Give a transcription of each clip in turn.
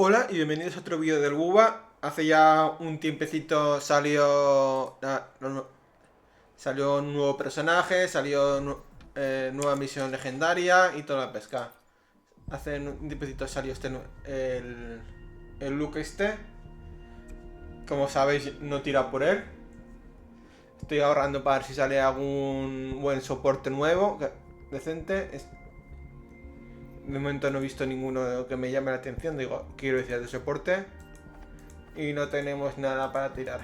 Hola y bienvenidos a otro vídeo del Buba. Hace ya un tiempecito salió un nuevo personaje, nueva misión legendaria y toda la pesca. Hace un tiempecito salió el Luuk este. Como sabéis, no tira por él. Estoy ahorrando para ver si sale algún buen soporte nuevo, decente. De momento no he visto ninguno que me llame la atención, quiero decir, de soporte. Y no tenemos nada para tirar.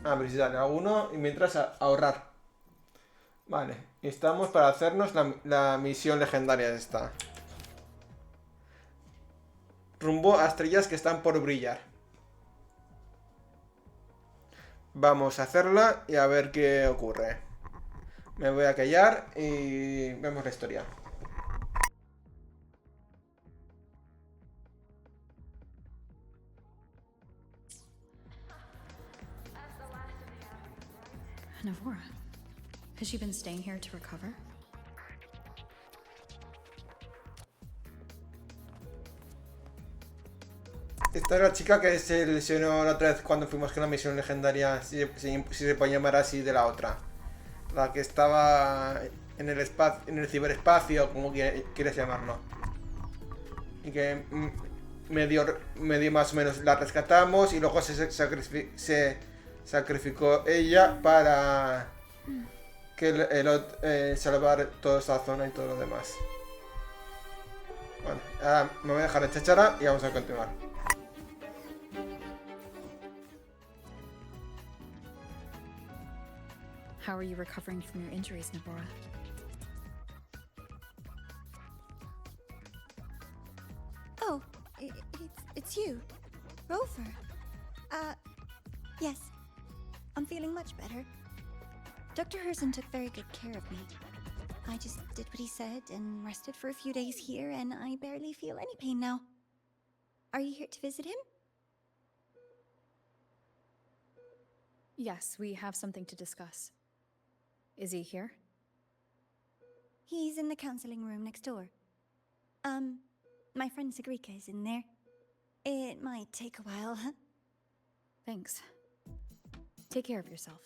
A ver si sale alguno y mientras ahorrar. Vale, y estamos para hacernos la misión legendaria esta. Rumbo a estrellas que están por brillar. Vamos a hacerla y a ver qué ocurre. Me voy a callar y vemos la historia. Navora, has she been staying here to recover? Esta es la chica que se lesionó la otra vez cuando fuimos con la misión legendaria, si se puede llamar así, de la otra. La que estaba en el espacio, en el ciberespacio, como quieres llamarlo. Y que medio más o menos la rescatamos y luego se sacrificó ella para salvar toda esta zona y todo lo demás. Bueno, ahora me voy a dejar de chachara y vamos a continuar. How are you recovering from your injuries, Navora? Oh, it's you, Rover. Yes. I'm feeling much better. Dr. Herson took very good care of me. I just did what he said and rested for a few days here, and I barely feel any pain now. Are you here to visit him? Yes, we have something to discuss. Is he here? He's in the counseling room next door. My friend Sigrika is in there. It might take a while, huh? Thanks. Take care of yourself.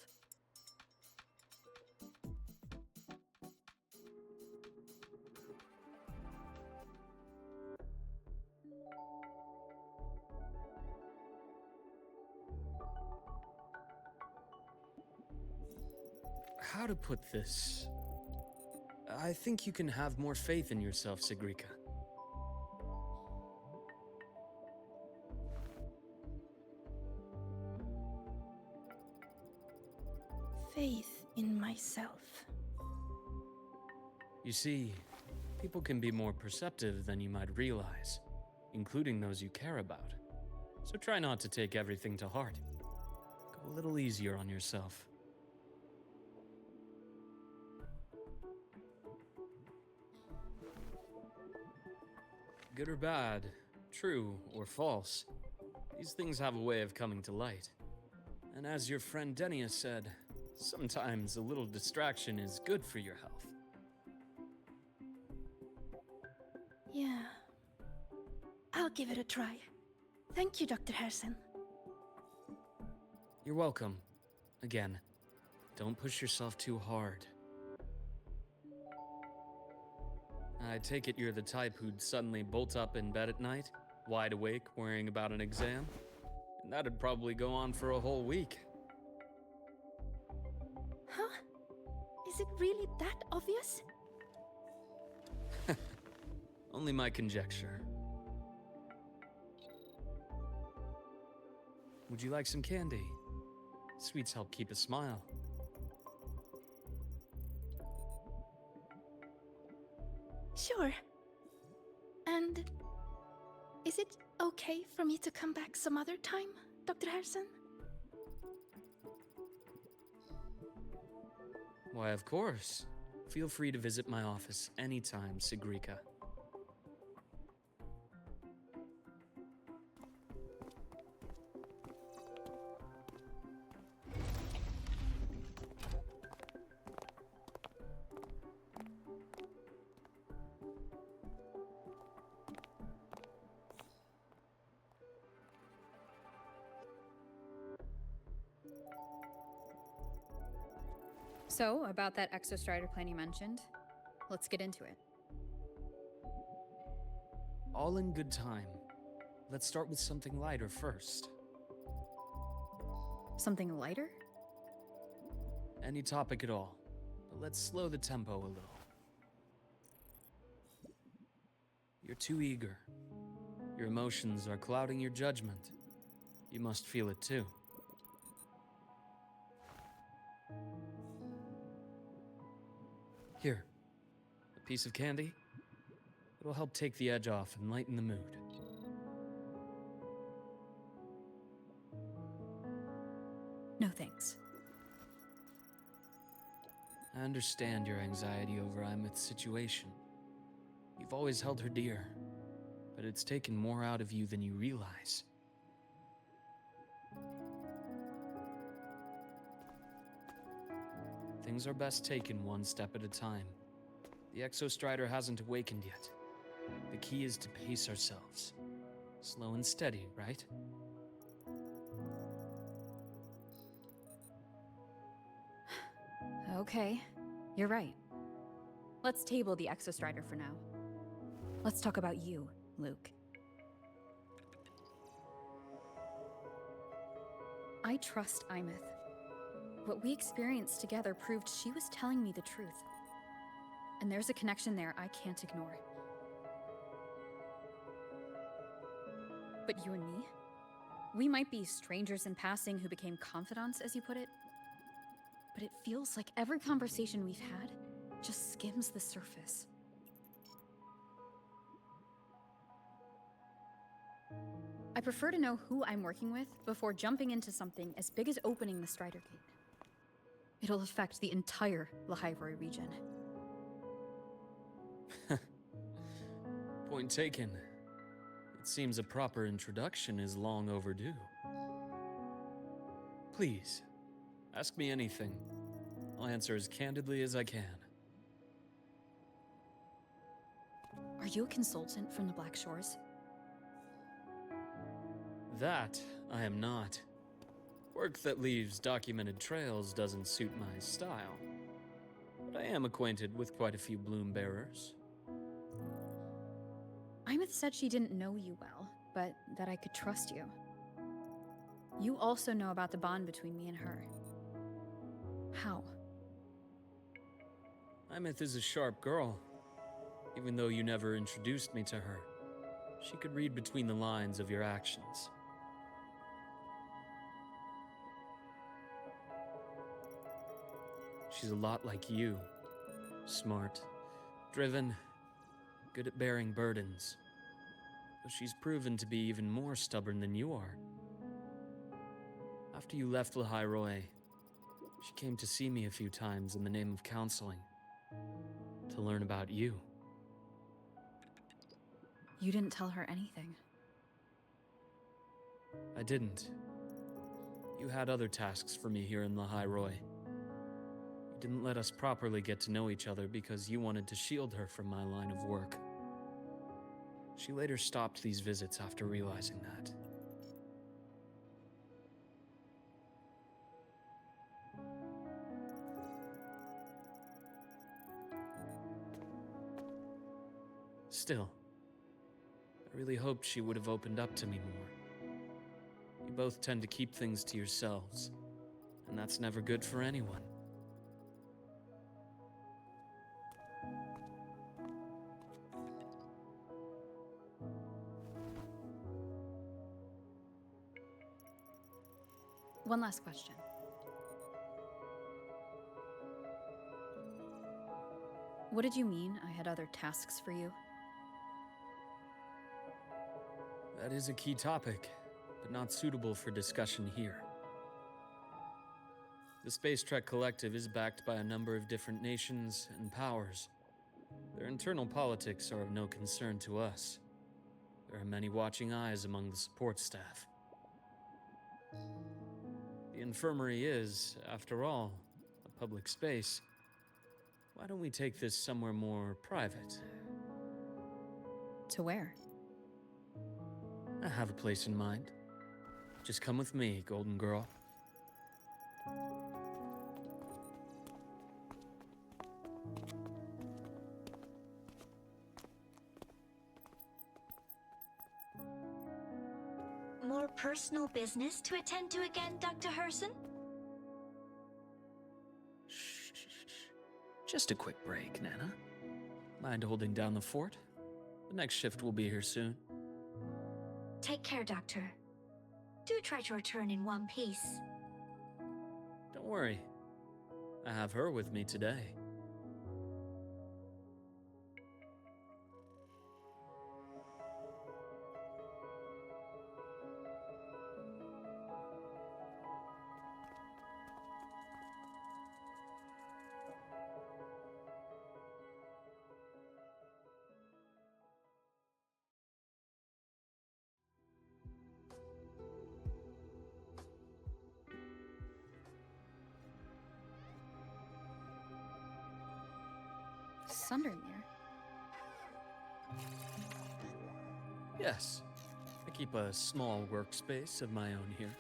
How to put this? I think you can have more faith in yourself, Sigrika. Faith in myself. You see, people can be more perceptive than you might realize, including those you care about. So try not to take everything to heart. Go a little easier on yourself. Good or bad, true or false, these things have a way of coming to light. And as your friend Denia said, sometimes a little distraction is good for your health. Yeah. I'll give it a try. Thank you, Dr. Herson. You're welcome. Again, don't push yourself too hard. I take it you're the type who'd suddenly bolt up in bed at night, wide awake, worrying about an exam? And that'd probably go on for a whole week. Huh? Is it really that obvious? Only my conjecture. Would you like some candy? Sweets help keep a smile. Sure. And is it okay for me to come back some other time, Dr. Herson? Why, of course. Feel free to visit my office anytime, Sigrika. So, about that exostrider plan you mentioned, let's get into it. All in good time. Let's start with something lighter first. Something lighter? Any topic at all, but let's slow the tempo a little. You're too eager. Your emotions are clouding your judgment. You must feel it too. Here, a piece of candy. It'll help take the edge off and lighten the mood. No thanks. I understand your anxiety over Imeth's situation. You've always held her dear, but it's taken more out of you than you realize. Things are best taken one step at a time. The Exostrider hasn't awakened yet. The key is to pace ourselves. Slow and steady, right? Okay, you're right. Let's table the Exostrider for now. Let's talk about you, Luuk. I trust Imeth. What we experienced together proved she was telling me the truth. And there's a connection there I can't ignore. But you and me? We might be strangers in passing who became confidants, as you put it. But it feels like every conversation we've had just skims the surface. I prefer to know who I'm working with before jumping into something as big as opening the Strider Gate. It'll affect the entire Lahai Roi region. Point taken. It seems a proper introduction is long overdue. Please, ask me anything. I'll answer as candidly as I can. Are you a consultant from the Black Shores? That I am not. Work that leaves documented trails doesn't suit my style. But I am acquainted with quite a few bloom bearers. Imeth said she didn't know you well, but that I could trust you. You also know about the bond between me and her. How? Imeth is a sharp girl. Even though you never introduced me to her, she could read between the lines of your actions. She's a lot like you. Smart, driven, good at bearing burdens. But she's proven to be even more stubborn than you are. After you left Lahai Roi, she came to see me a few times in the name of counseling. To learn about you. You didn't tell her anything. I didn't. You had other tasks for me here in Lahai Roi. You didn't let us properly get to know each other because you wanted to shield her from my line of work. She later stopped these visits after realizing that. Still, I really hoped she would have opened up to me more. You both tend to keep things to yourselves, and that's never good for anyone. One last question. What did you mean I had other tasks for you? That is a key topic, but not suitable for discussion here. The Space Trek Collective is backed by a number of different nations and powers. Their internal politics are of no concern to us. There are many watching eyes among the support staff. The infirmary is, after all, a public space. Why don't we take this somewhere more private? To where? I have a place in mind. Just come with me, Golden Girl. personal business to attend to again, Dr. Herson? Shh. Just a quick break, Nana. Mind holding down the fort? The next shift will be here soon. Take care, Doctor. Do try to return in one piece. Don't worry. I have her with me today. Sundermere? Yes. I keep a small workspace of my own here.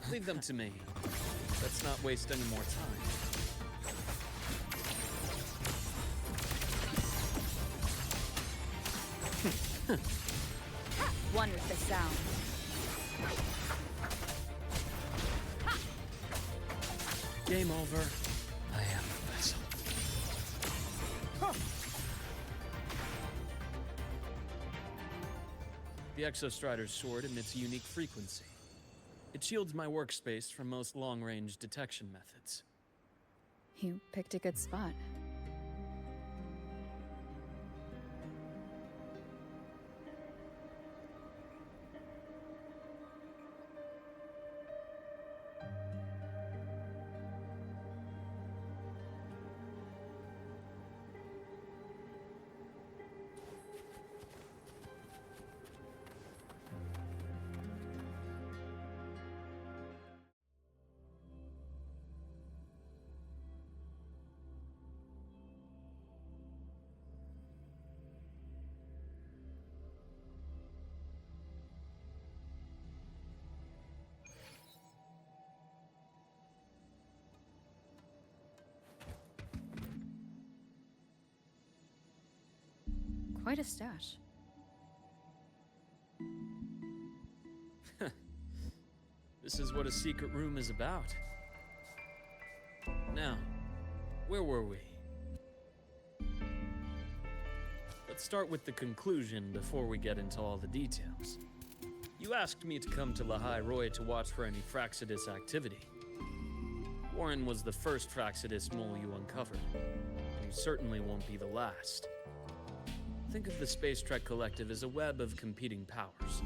Leave them to me. Let's not waste any more time. One with the sound. Game over. I am the vessel. The Exostrider's sword emits a unique frequency. It shields my workspace from most long-range detection methods. You picked a good spot. Quite a stash. This is what a secret room is about. Now, where were we? Let's start with the conclusion before we get into all the details. You asked me to come to Lahai Roi to watch for any Fraxidus activity. Warren was the first Fraxidus mole you uncovered, and you certainly won't be the last. Think of the Space Trek Collective as a web of competing powers.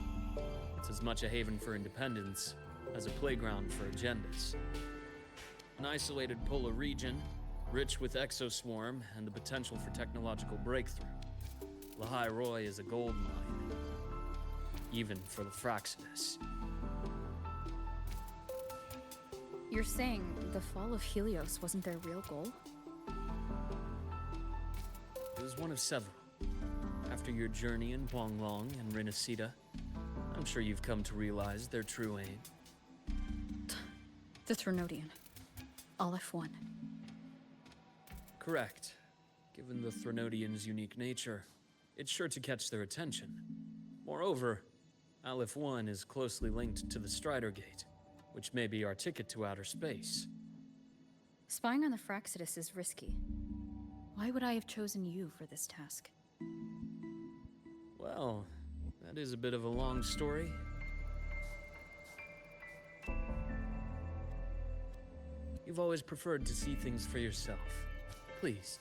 It's as much a haven for independence as a playground for agendas. An isolated polar region, rich with exoswarm and the potential for technological breakthrough. Lahai Roi is a gold mine, even for the Fraxidus. You're saying the fall of Helios wasn't their real goal? It was one of several. After your journey in Huanglong and Rinasida, I'm sure you've come to realize their true aim. The Trinodian. Aleph 1. Correct. Given the Trinodian's unique nature, it's sure to catch their attention. Moreover, Aleph 1 is closely linked to the Strider Gate, which may be our ticket to outer space. Spying on the Fraxidus is risky. Why would I have chosen you for this task? Well, that is a bit of a long story. You've always preferred to see things for yourself. Please,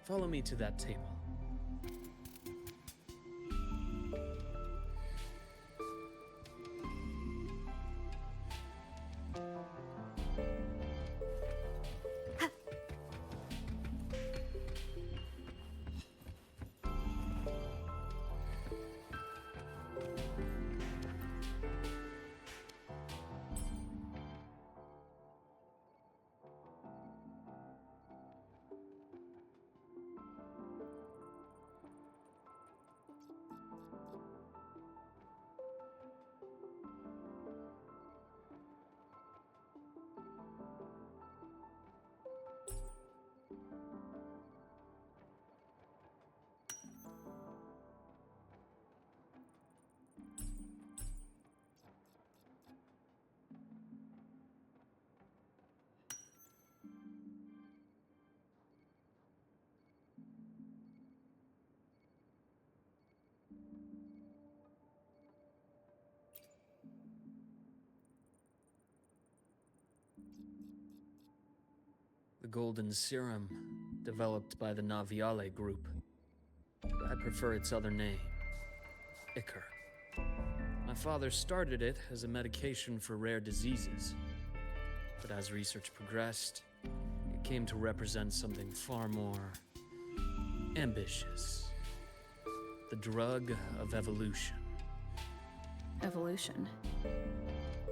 follow me to that table. The golden serum, developed by the Naviale group. I prefer its other name, Ichor. My father started it as a medication for rare diseases. But as research progressed, it came to represent something far more ambitious. The drug of evolution. Evolution.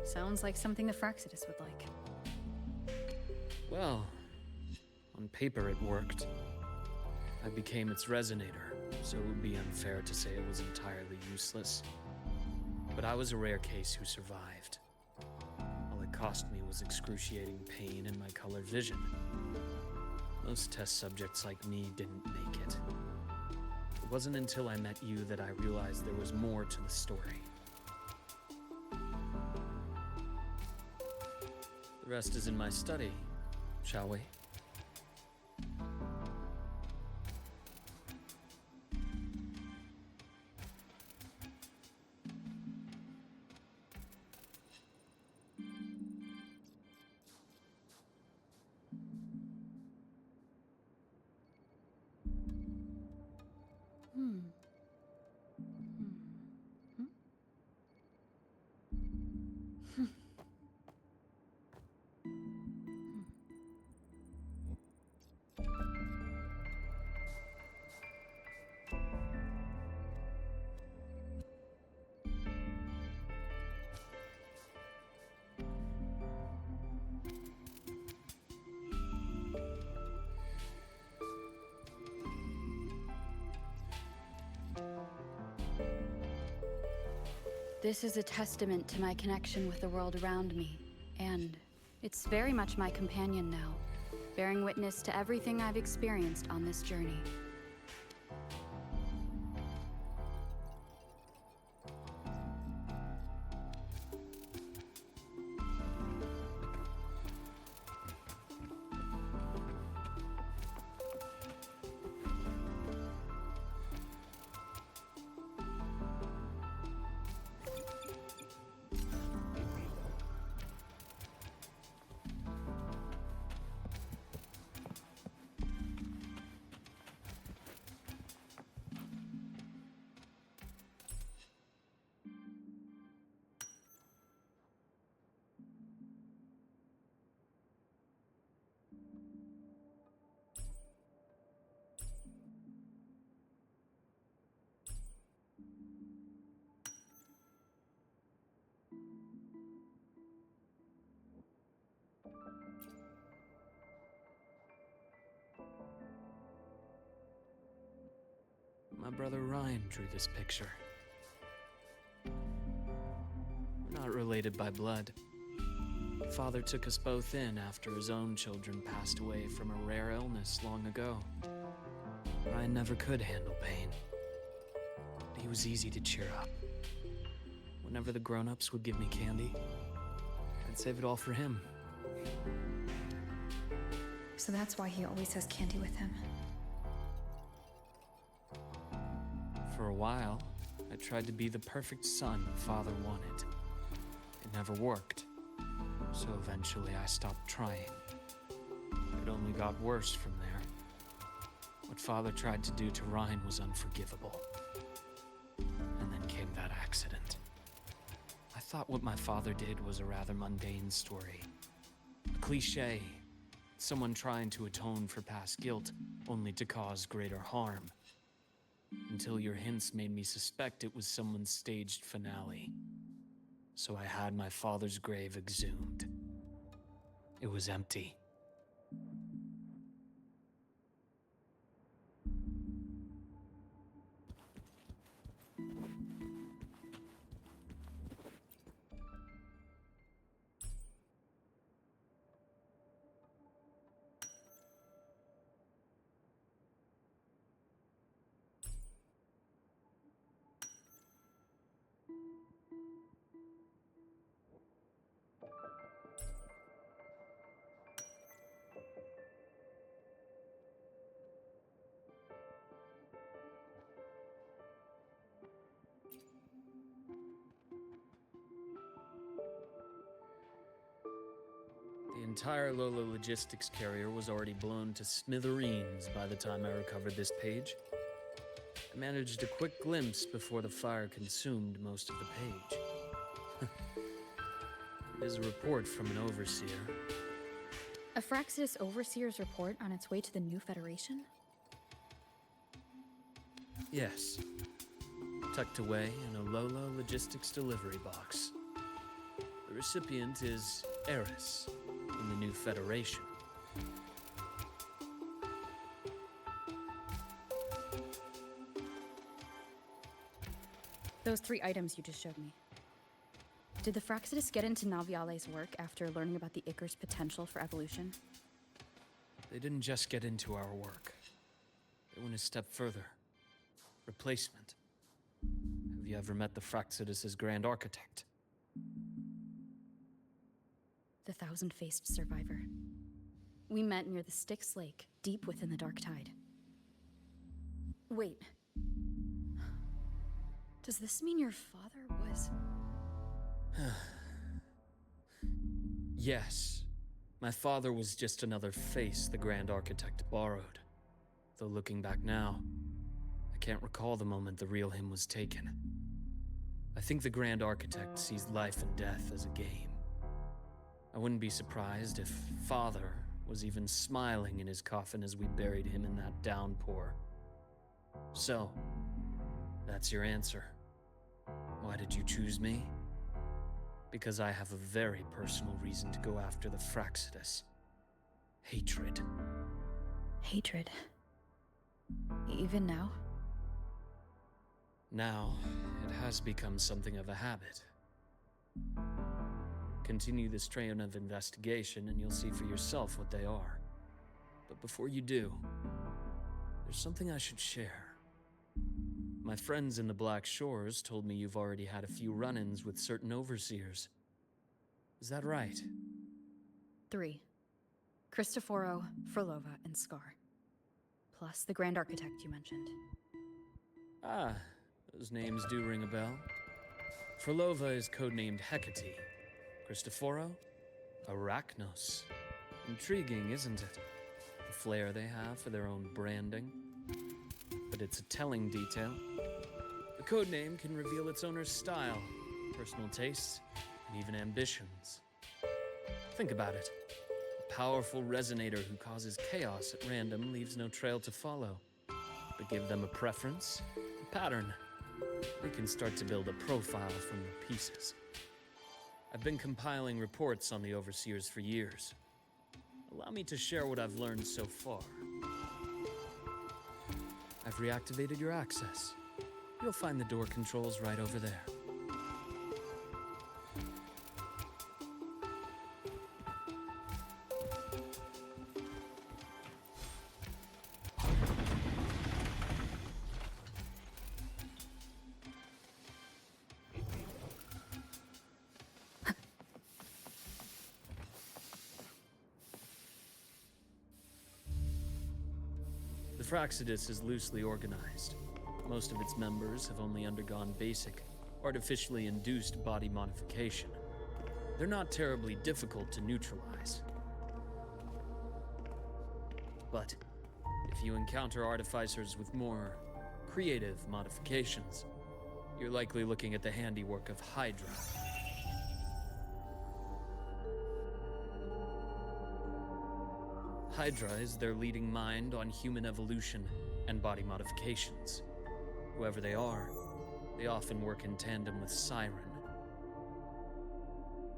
Sounds like something the Fraxidus would like. Well, on paper it worked. I became its resonator, so it would be unfair to say it was entirely useless. But I was a rare case who survived. All it cost me was excruciating pain and my colored vision. Most test subjects like me didn't make it. It wasn't until I met you that I realized there was more to the story. The rest is in my study, shall we? This is a testament to my connection with the world around me, and it's very much my companion now, bearing witness to everything I've experienced on this journey. brother Ryan drew this picture. We're not related by blood. Father took us both in after his own children passed away from a rare illness long ago. Ryan never could handle pain. But he was easy to cheer up. Whenever the grown-ups would give me candy, I'd save it all for him. So that's why he always has candy with him. For a while, I tried to be the perfect son Father wanted. It never worked. So eventually I stopped trying. It only got worse from there. What Father tried to do to Ryan was unforgivable. And then came that accident. I thought what my father did was a rather mundane story. A cliché. Someone trying to atone for past guilt, only to cause greater harm. Until your hints made me suspect it was someone's staged finale. So I had my father's grave exhumed. It was empty. The entire Lola logistics carrier was already blown to smithereens by the time I recovered this page. I managed a quick glimpse before the fire consumed most of the page. It is a report from an overseer. A Fraxidus Overseer's report on its way to the new Federation? Yes. Tucked away in a Lola logistics delivery box. The recipient is Eris in the new Federation. Those 3 items you just showed me. Did the Fraxidus get into Naviale's work after learning about the Icar's potential for evolution? They didn't just get into our work. They went a step further. Replacement. Have you ever met the Fraxidus' Grand Architect? The thousand-faced survivor. We met near the Styx Lake, deep within the Dark Tide. Wait. Does this mean your father was... Yes. My father was just another face the Grand Architect borrowed. Though looking back now, I can't recall the moment the real him was taken. I think the Grand Architect sees life and death as a game. I wouldn't be surprised if Father was even smiling in his coffin as we buried him in that downpour. So, that's your answer. Why did you choose me? Because I have a very personal reason to go after the Fraxidus. Hatred. Hatred. Even now? Now, it has become something of a habit. Continue this train of investigation and you'll see for yourself what they are. But before you do, there's something I should share. My friends in the Black Shores told me you've already had a few run-ins with certain overseers. Is that right? 3. Cristoforo, Frolova, and Scar. Plus the Grand Architect you mentioned. Ah, those names do ring a bell. Frolova is codenamed Hecate. Cristoforo? Arachnos. Intriguing, isn't it? The flair they have for their own branding. But it's a telling detail. The codename can reveal its owner's style, personal tastes, and even ambitions. Think about it. A powerful resonator who causes chaos at random leaves no trail to follow. But give them a preference, a pattern. We can start to build a profile from the pieces. I've been compiling reports on the Overseers for years. Allow me to share what I've learned so far. I I've reactivated your access. You'll find the door controls right over there. The Fraxidus is loosely organized. Most of its members have only undergone basic, artificially induced body modification. They're not terribly difficult to neutralize. But if you encounter artificers with more creative modifications, you're likely looking at the handiwork of Hydra. Hydra is their leading mind on human evolution and body modifications. Whoever they are, they often work in tandem with Siren.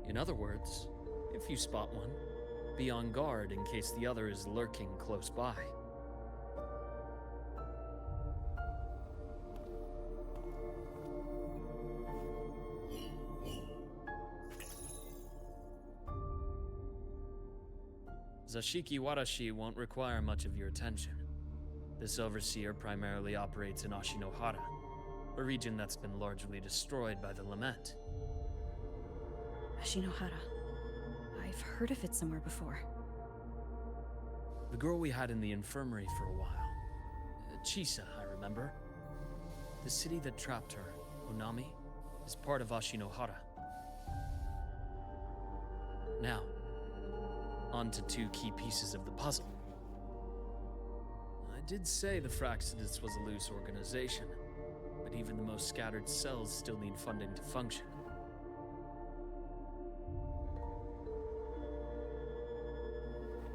In other words, if you spot one, be on guard in case the other is lurking close by. Zashiki Warashi won't require much of your attention. This overseer primarily operates in Ashinohara, a region that's been largely destroyed by the Lament. Ashinohara. I've heard of it somewhere before. The girl we had in the infirmary for a while. Chisa, I remember. The city that trapped her, Onami, is part of Ashinohara. Now, on to two key pieces of the puzzle. I did say the Fraxidus was a loose organization, but even the most scattered cells still need funding to function.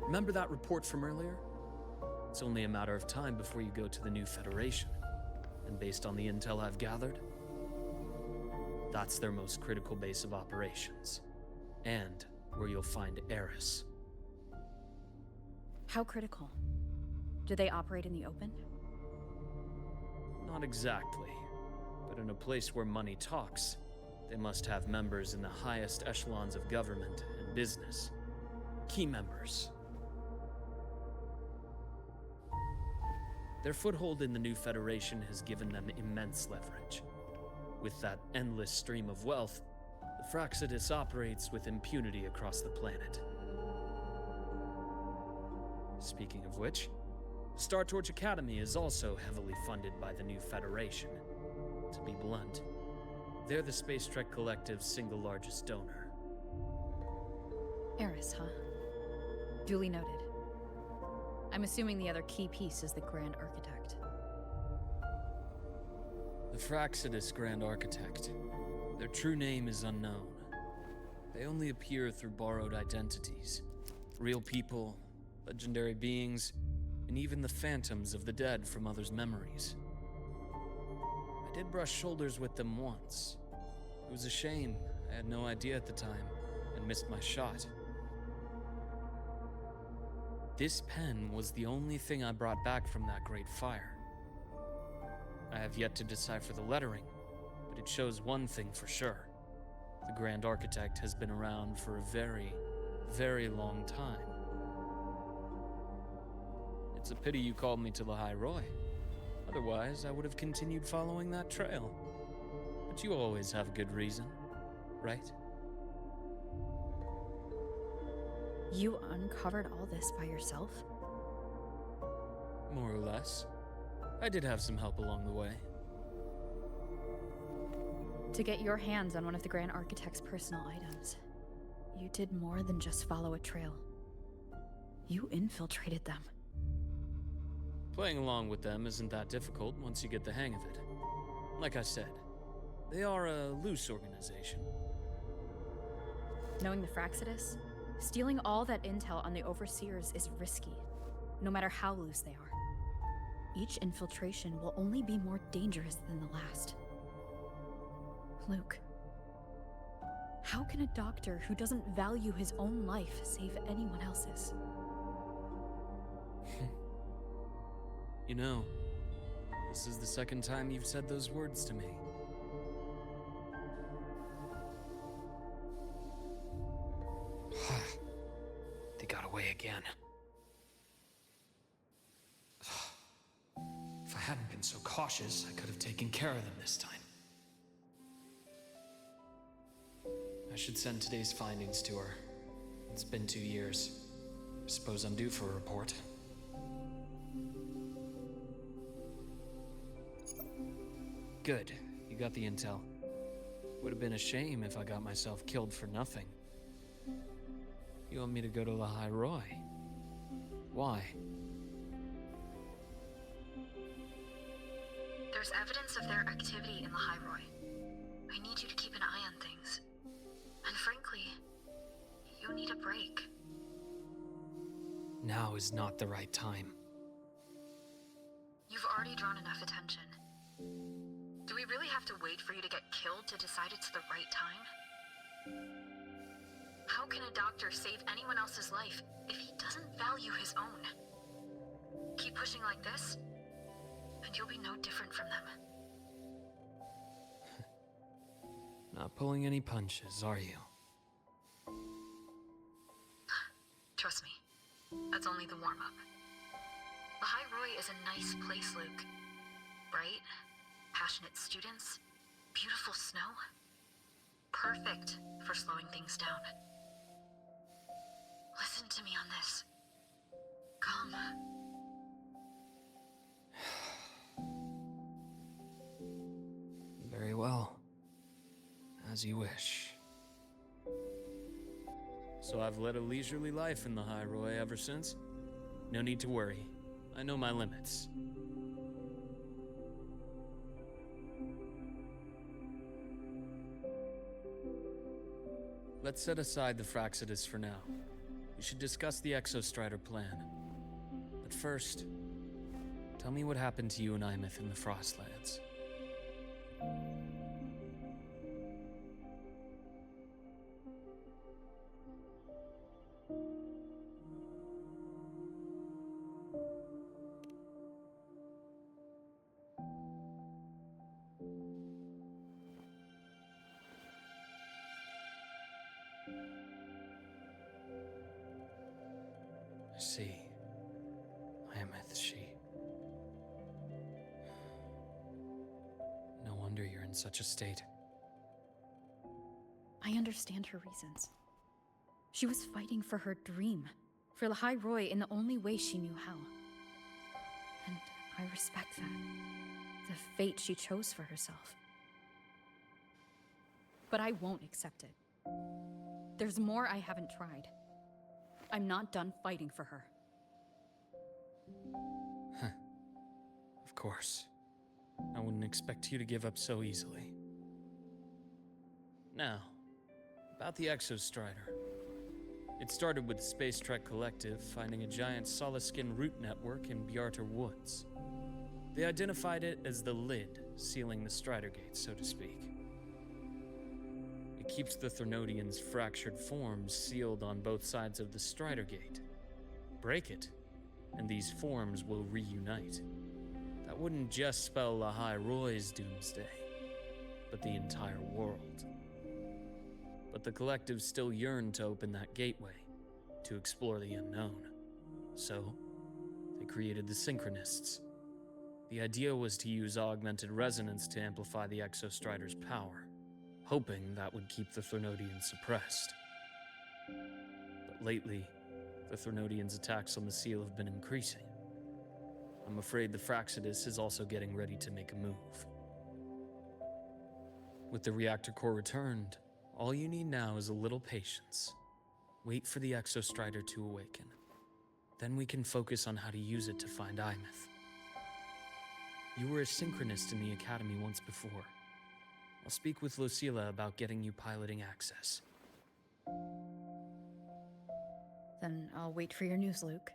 Remember that report from earlier? It's only a matter of time before you go to the new Federation. And based on the intel I've gathered, that's their most critical base of operations. And where you'll find Eris. How critical? Do they operate in the open? Not exactly. But in a place where money talks, they must have members in the highest echelons of government and business. Key members. Their foothold in the new Federation has given them immense leverage. With that endless stream of wealth, the Fraxidus operates with impunity across the planet. Speaking of which, Star Torch Academy is also heavily funded by the new Federation. To be blunt, they're the Space Trek Collective's single largest donor. Eris, huh? Duly noted. I'm assuming the other key piece is the Grand Architect. The Fraxidus Grand Architect. Their true name is unknown. They only appear through borrowed identities. Real people, legendary beings, and even the phantoms of the dead from others' memories. I did brush shoulders with them once. It was a shame. I had no idea at the time, and missed my shot. This pen was the only thing I brought back from that great fire. I have yet to decipher the lettering, but it shows one thing for sure. The Grand Architect has been around for a very, very long time. It's a pity you called me to Lahai Roi. Otherwise, I would have continued following that trail. But you always have a good reason, right? You uncovered all this by yourself? More or less. I did have some help along the way. To get your hands on one of the Grand Architect's personal items, you did more than just follow a trail. You infiltrated them. Playing along with them isn't that difficult once you get the hang of it. Like I said, they are a loose organization. Knowing the Fraxidus, stealing all that intel on the Overseers is risky, no matter how loose they are. Each infiltration will only be more dangerous than the last. Luuk, how can a doctor who doesn't value his own life save anyone else's? You know, This is the second time you've said those words to me. They got away again. If I hadn't been so cautious, I could have taken care of them this time. I should send today's findings to her. It's been 2 years. I suppose I'm due for a report. Good. You got the intel. Would have been a shame if I got myself killed for nothing. You want me to go to Lahai Roi? Why? There's evidence of their activity in Lahai Roi. I need you to keep an eye on things. And frankly, you need a break. Now is not the right time. You've already drawn enough attention. Do we really have to wait for you to get killed to decide it's the right time? How can a doctor save anyone else's life if he doesn't value his own? Keep pushing like this, and you'll be no different from them. Not pulling any punches, are you? Trust me, that's only the warm-up. Lahai Roi is a nice place, Luuk. Bright, passionate students, beautiful snow. Perfect for slowing things down. Listen to me on this. Come. Very well. As you wish. So I've led a leisurely life in the Lahai Roi ever since. No need to worry. I know my limits. Let's set aside the Fraxidus for now. We should discuss the Exostrider plan. But first, tell me what happened to you and Imeth in the Frostlands. I see. Imeth, she. No wonder you're in such a state. I understand her reasons. She was fighting for her dream, for Lahai Roi in the only way she knew how. And I respect that. The fate she chose for herself. But I won't accept it. There's more I haven't tried. I'm not done fighting for her. Of course. I wouldn't expect you to give up so easily. Now, about the Exostrider. It started with the Space Trek Collective finding a giant solid-skin root network in Bjarter Woods. They identified it as the lid, sealing the Strider Gate, so to speak. It keeps the Threnodians' fractured forms sealed on both sides of the Strider Gate. Break it, and these forms will reunite. That wouldn't just spell Lahai Roi's doomsday, but the entire world. But the Collective still yearned to open that gateway, to explore the unknown. So, they created the Synchronists. The idea was to use augmented resonance to amplify the Exostrider's power, hoping that would keep the Threnodians suppressed. But lately, the Threnodians' attacks on the seal have been increasing. I'm afraid the Fraxidus is also getting ready to make a move. With the reactor core returned, all you need now is a little patience. Wait for the Exostrider to awaken. Then we can focus on how to use it to find Imeth. You were a synchronist in the Academy once before. I'll speak with Lucilla about getting you piloting access. Then I'll wait for your news, Luuk.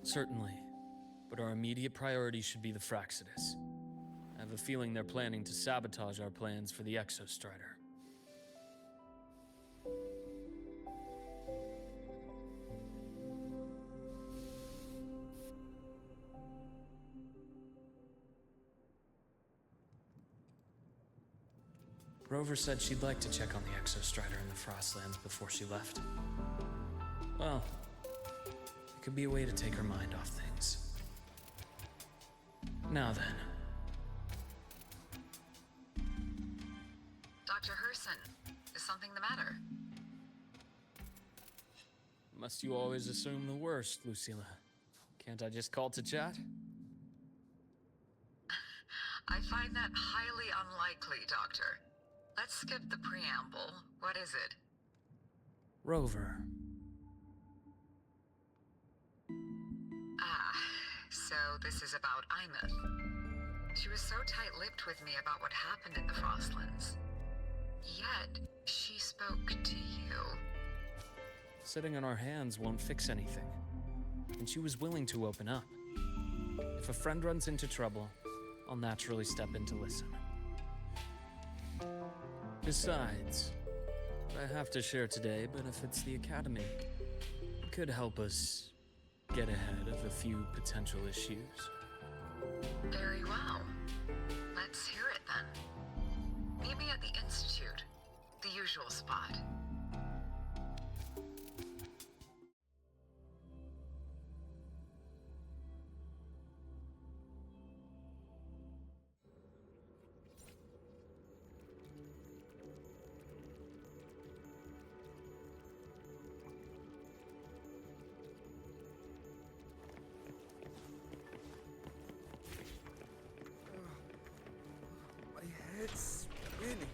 Certainly, but our immediate priority should be the Fraxidus. I have a feeling they're planning to sabotage our plans for the Exostrider. Rover said she'd like to check on the Exostrider in the Frostlands before she left. Well, it could be a way to take her mind off things. Now then. Dr. Herson, is something the matter? Must you always assume the worst, Lucilla? Can't I just call to chat? I find that highly unlikely, Doctor. Let's skip the preamble. What is it? Rover. Ah, so this is about Imeth. She was so tight-lipped with me about what happened in the Frostlands. Yet, she spoke to you. Sitting on our hands won't fix anything. And she was willing to open up. If a friend runs into trouble, I'll naturally step in to listen. Besides, what I have to share today benefits the Academy. It could help us get ahead of a few potential issues. Very well. Let's hear it then. Meet me at the Institute, the usual spot. It's spinning.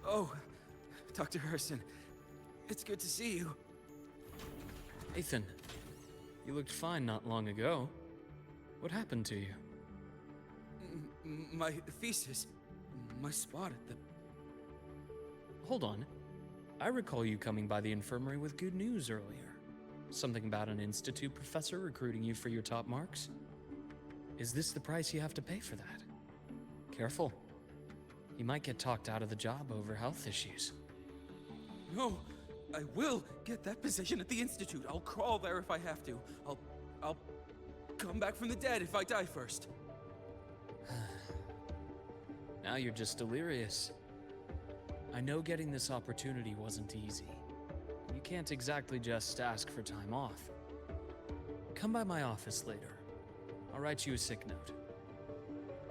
Oh, Dr. Herson, it's good to see you. Ethan, you looked fine not long ago. What happened to you? My thesis, my spot at the... Hold on. I recall you coming by the infirmary with good news earlier. Something about an institute professor recruiting you for your top marks? Is this the price you have to pay for that? Careful. You might get talked out of the job over health issues. No, I will get that position at the Institute. I'll crawl there if I have to. I'll come back from the dead if I die first. Now you're just delirious. I know getting this opportunity wasn't easy. You can't exactly just ask for time off. Come by my office later. I'll write you a sick note.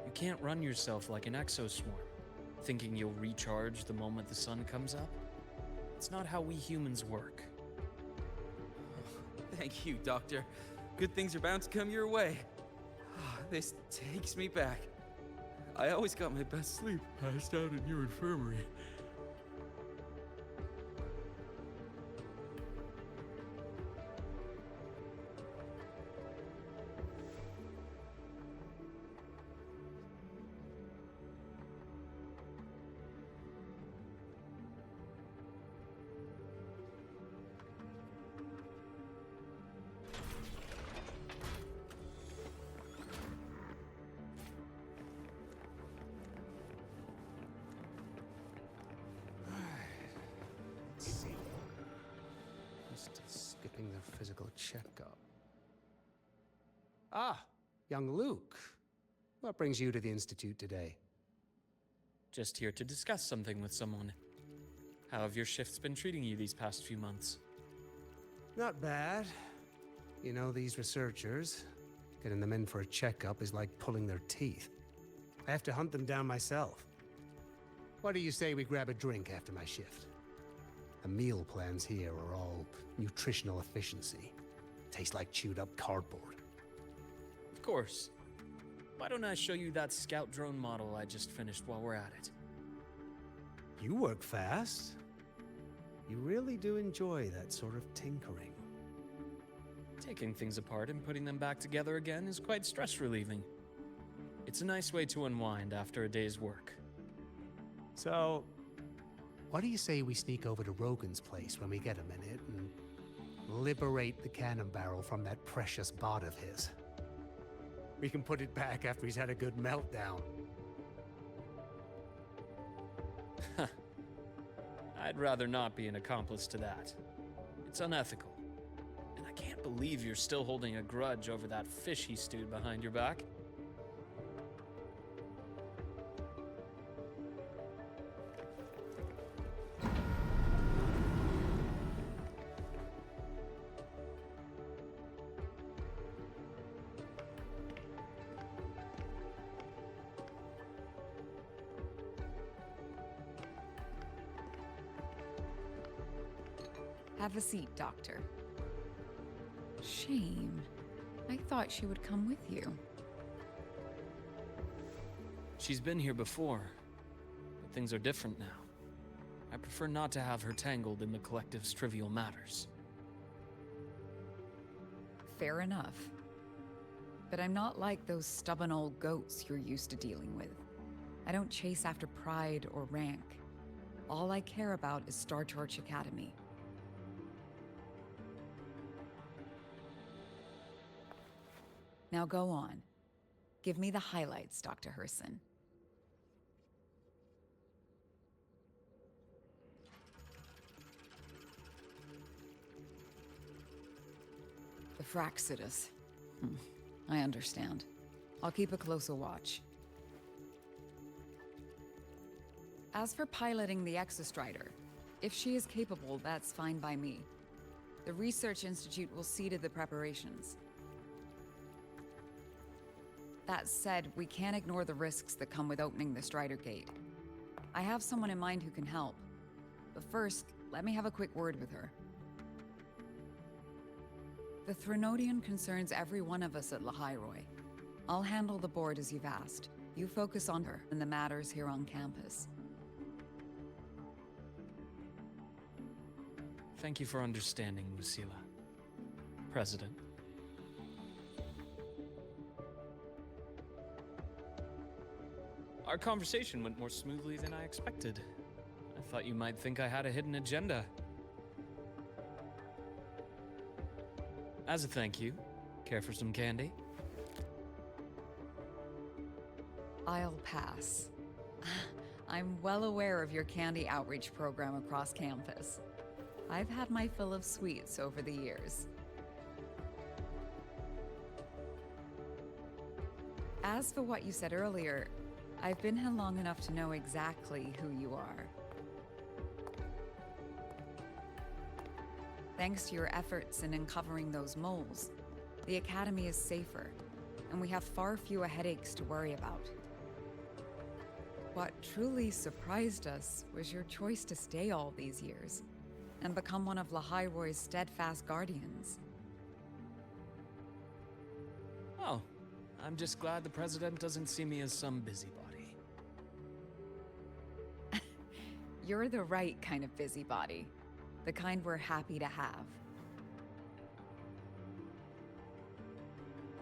You can't run yourself like an exoswarm, thinking you'll recharge the moment the sun comes up. It's not how we humans work. Thank you, Doctor. Good things are bound to come your way. This takes me back. I always got my best sleep passed out in your infirmary. Skipping the physical checkup. Ah, young Luuk. What brings you to the Institute today? Just here to discuss something with someone. How have your shifts been treating you these past few months? Not bad. You know, these researchers, getting them in for a checkup is like pulling their teeth. I have to hunt them down myself. What do you say we grab a drink after my shift? The meal plans here are all nutritional efficiency. Taste like chewed up cardboard. Of course. Why don't I show you that scout drone model I just finished while we're at it? You work fast. You really do enjoy that sort of tinkering. Taking things apart and putting them back together again is quite stress-relieving. It's a nice way to unwind after a day's work. So, what do you say we sneak over to Rogan's place when we get a minute and liberate the cannon barrel from that precious bot of his? We can put it back after he's had a good meltdown. I'd rather not be an accomplice to that. It's unethical. And I can't believe you're still holding a grudge over that fish he stewed behind your back. Have a seat, Doctor. Shame. I thought she would come with you. She's been here before, but things are different now. I prefer not to have her tangled in the collective's trivial matters. Fair enough. But I'm not like those stubborn old goats you're used to dealing with. I don't chase after pride or rank. All I care about is Star Torch Academy. Now go on. Give me the highlights, Dr. Herson. The Fraxidus. I understand. I'll keep a closer watch. As for piloting the Exostrider, if she is capable, that's fine by me. The Research Institute will see to the preparations. That said, we can't ignore the risks that come with opening the Strider Gate. I have someone in mind who can help. But first, let me have a quick word with her. The Threnodian concerns every one of us at Lahai Roi. I'll handle the board as you've asked. You focus on her and the matters here on campus. Thank you for understanding, Lucilla. President. Our conversation went more smoothly than I expected. I thought you might think I had a hidden agenda. As a thank you, care for some candy? I'll pass. I'm well aware of your candy outreach program across campus. I've had my fill of sweets over the years. As for what you said earlier, I've been here long enough to know exactly who you are. Thanks to your efforts in uncovering those moles, the Academy is safer, and we have far fewer headaches to worry about. What truly surprised us was your choice to stay all these years, and become one of Lahai Roi's steadfast guardians. Oh, I'm just glad the President doesn't see me as some busybody. You're the right kind of busybody. The kind we're happy to have.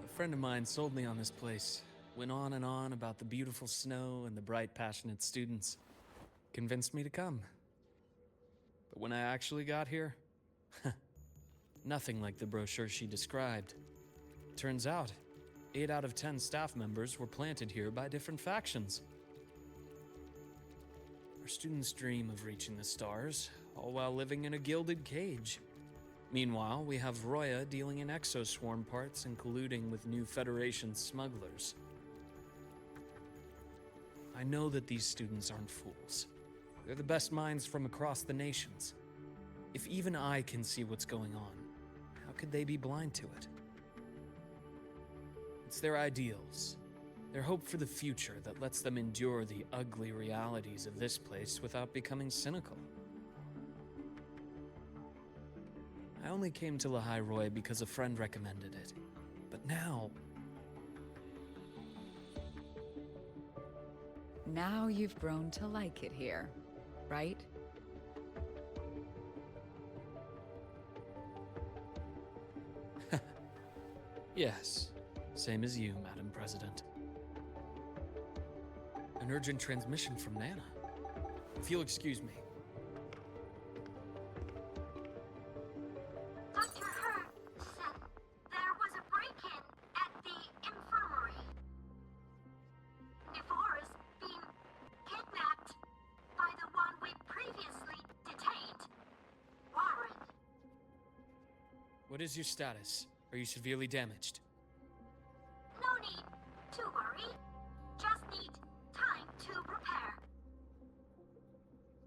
A friend of mine sold me on this place. Went on and on about the beautiful snow and the bright, passionate students. Convinced me to come. But when I actually got here, nothing like the brochure she described. Turns out, 8 out of 10 staff members were planted here by different factions. Our students dream of reaching the stars, all while living in a gilded cage. Meanwhile, we have Roya dealing in exoswarm parts and colluding with new Federation smugglers. I know that these students aren't fools. They're the best minds from across the nations. If even I can see what's going on, how could they be blind to it? It's their ideals, their hope for the future that lets them endure the ugly realities of this place without becoming cynical. I only came to Lahai Roi because a friend recommended it. But now... Now you've grown to like it here, right? Yes, same as you, Madam President. An urgent transmission from Nana. If you'll excuse me. Dr. Hurd said there was a break-in at the infirmary. Nevora's been kidnapped by the one we previously detained, Warren. What is your status? Are you severely damaged? No need to worry. Just need time to repair.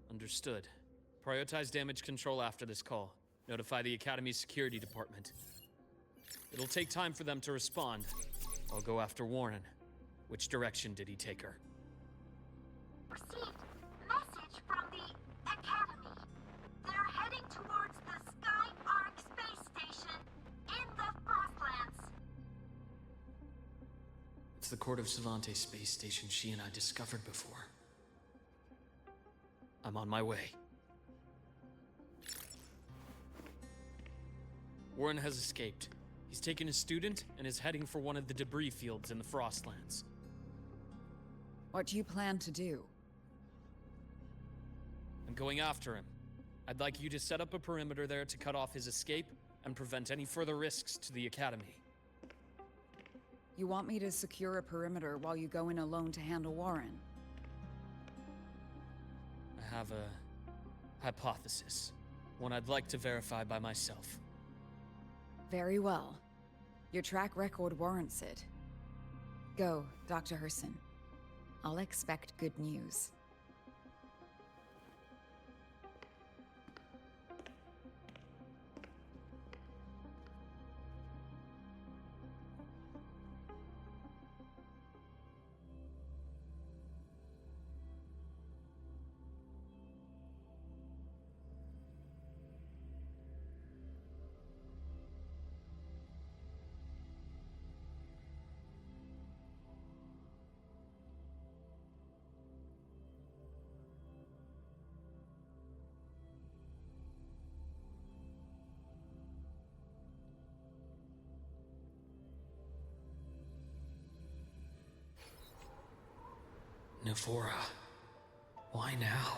Understood. Prioritize damage control after this call. Notify the Academy's security department. It'll take time for them to respond. I'll go after Warren. Which direction did he take her? Received message from the Academy. They're heading towards the sky the Court of Savante space station she and I discovered before. I'm on my way. Warren has escaped. He's taken a student and is heading for one of the debris fields in the Frostlands. What do you plan to do? I'm going after him. I'd like you to set up a perimeter there to cut off his escape and prevent any further risks to the Academy. You want me to secure a perimeter while you go in alone to handle Warren? I have a hypothesis. One I'd like to verify by myself. Very well. Your track record warrants it. Go, Dr. Herson. I'll expect good news. Navora. Why now?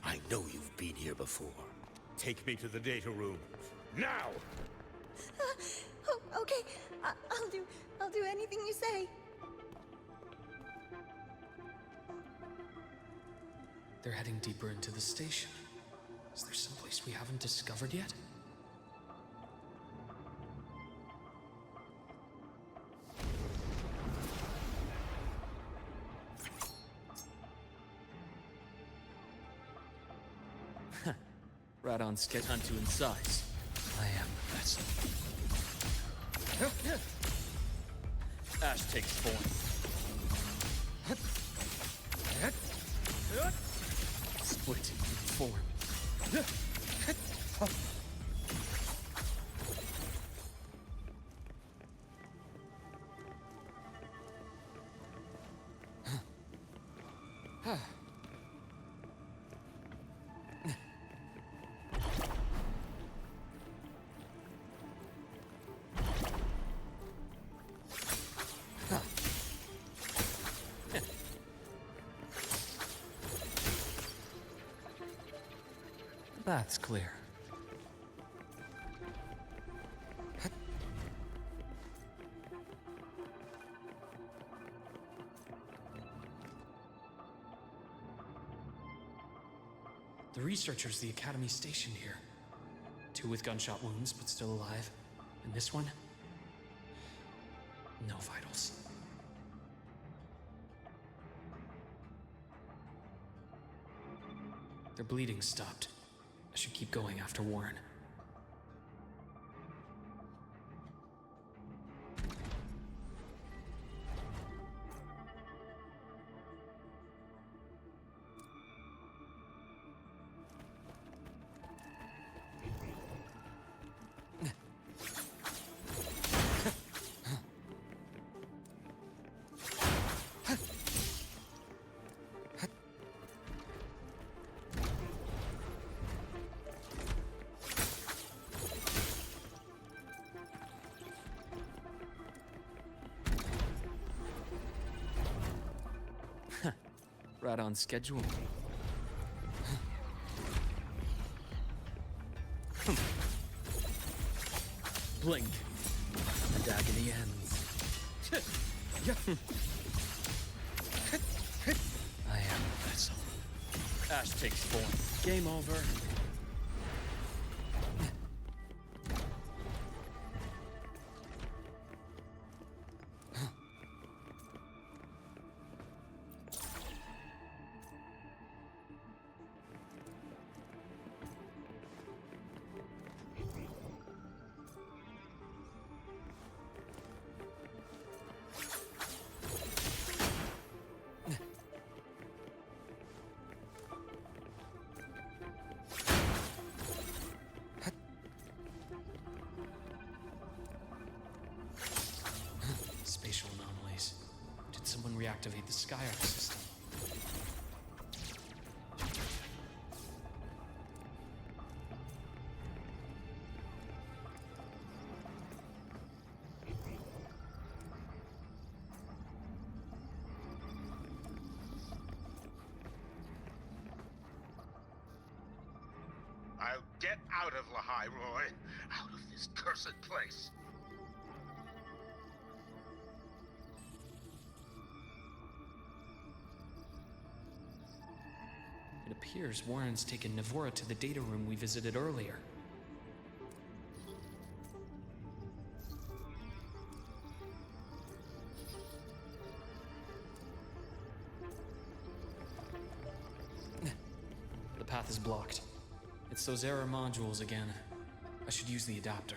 I know you've been here before. Take me to the data room. Now! Oh, okay. I'll do anything you say. They're heading deeper into the station. Is there someplace we haven't discovered yet? Right on schedule to in size. I am the best. Ash takes form. Split into form. That's clear. The researchers the Academy stationed here. 2 with gunshot wounds, but still alive. And this one? No vitals. Their bleeding stopped. I should keep going after Warren. Right on schedule. Blink, and agony ends. I am the vessel. Ash takes form. Game over. Spatial anomalies. Did someone reactivate the Skyark system? I'll get out of Lahai Roi. Out of this cursed place. It appears Warren's taken Navora to the data room we visited earlier. The path is blocked. It's those error modules again. I should use the adapter.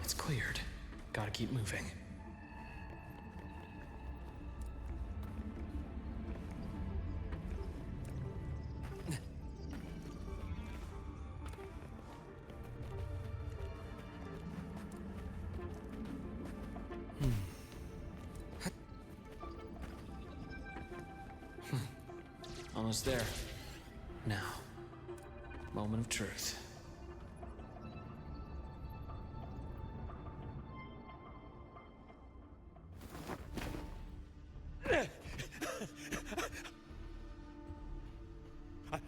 It's cleared. Gotta keep moving. Almost there. Now, moment of truth.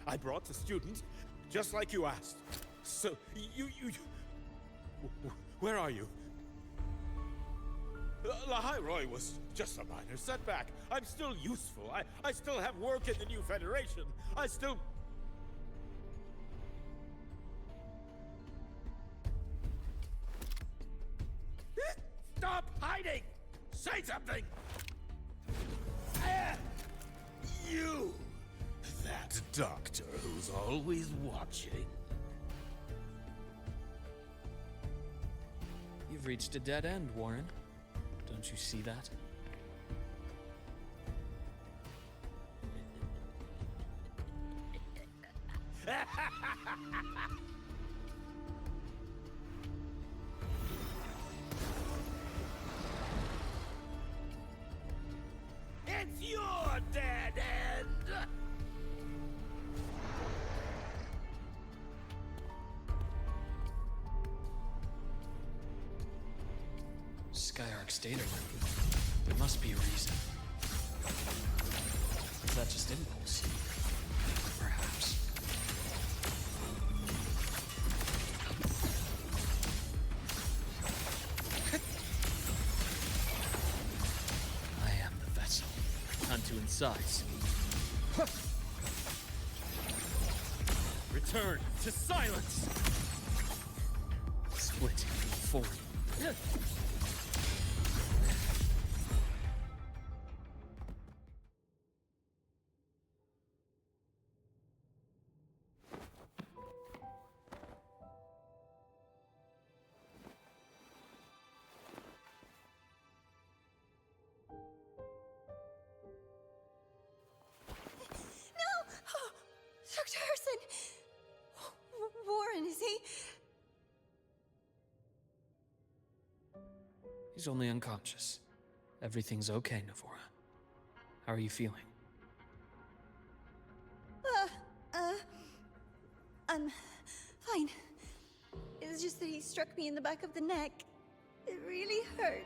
I brought the student, just like you asked. So, where are you? Lahai Roi was just a minor setback. I'm still useful. I still have work in the new Federation. I still... Stop hiding! Say something! You! That doctor who's always watching. You've reached a dead end, Warren. Don't you see that? It's your dead end! Skyark's data room. There must be a reason. Is that just impulse? Perhaps. I am the vessel. Unto incise. Return to silence! Split form. He's only unconscious. Everything's okay, Navora. How are you feeling? I'm fine. It's just that he struck me in the back of the neck. It really hurts.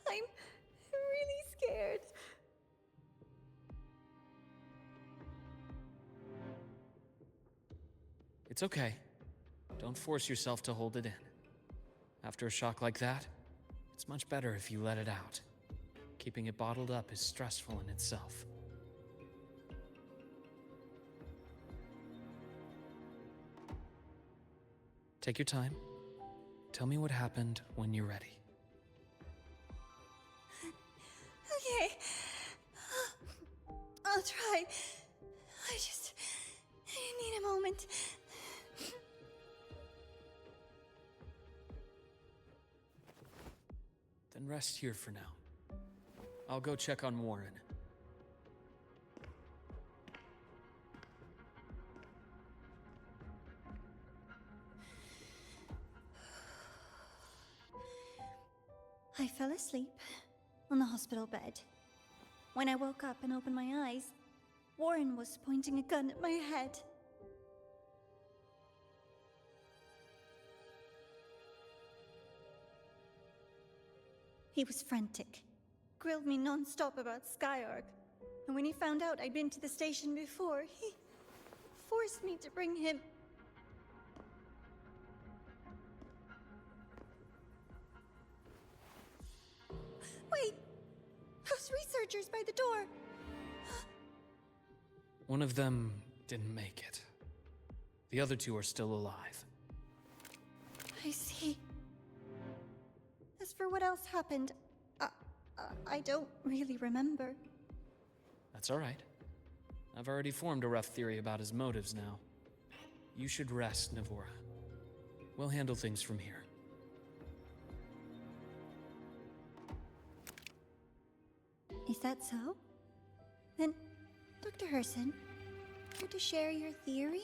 I'm really scared. It's okay. Don't force yourself to hold it in. After a shock like that, it's much better if you let it out. Keeping it bottled up is stressful in itself. Take your time. Tell me what happened when you're ready. Okay. I'll try. I need a moment. Then rest here for now. I'll go check on Warren. I fell asleep on the hospital bed. When I woke up and opened my eyes, Warren was pointing a gun at my head. He was frantic, grilled me non-stop about Skyark, and when he found out I'd been to the station before, he forced me to bring him. Wait! Those researchers by the door! One of them didn't make it. The other two are still alive. I see. As for what else happened, I don't really remember. That's all right. I've already formed a rough theory about his motives now. You should rest, Navora. We'll handle things from here. Is that so? Then, Dr. Herson, care to share your theory?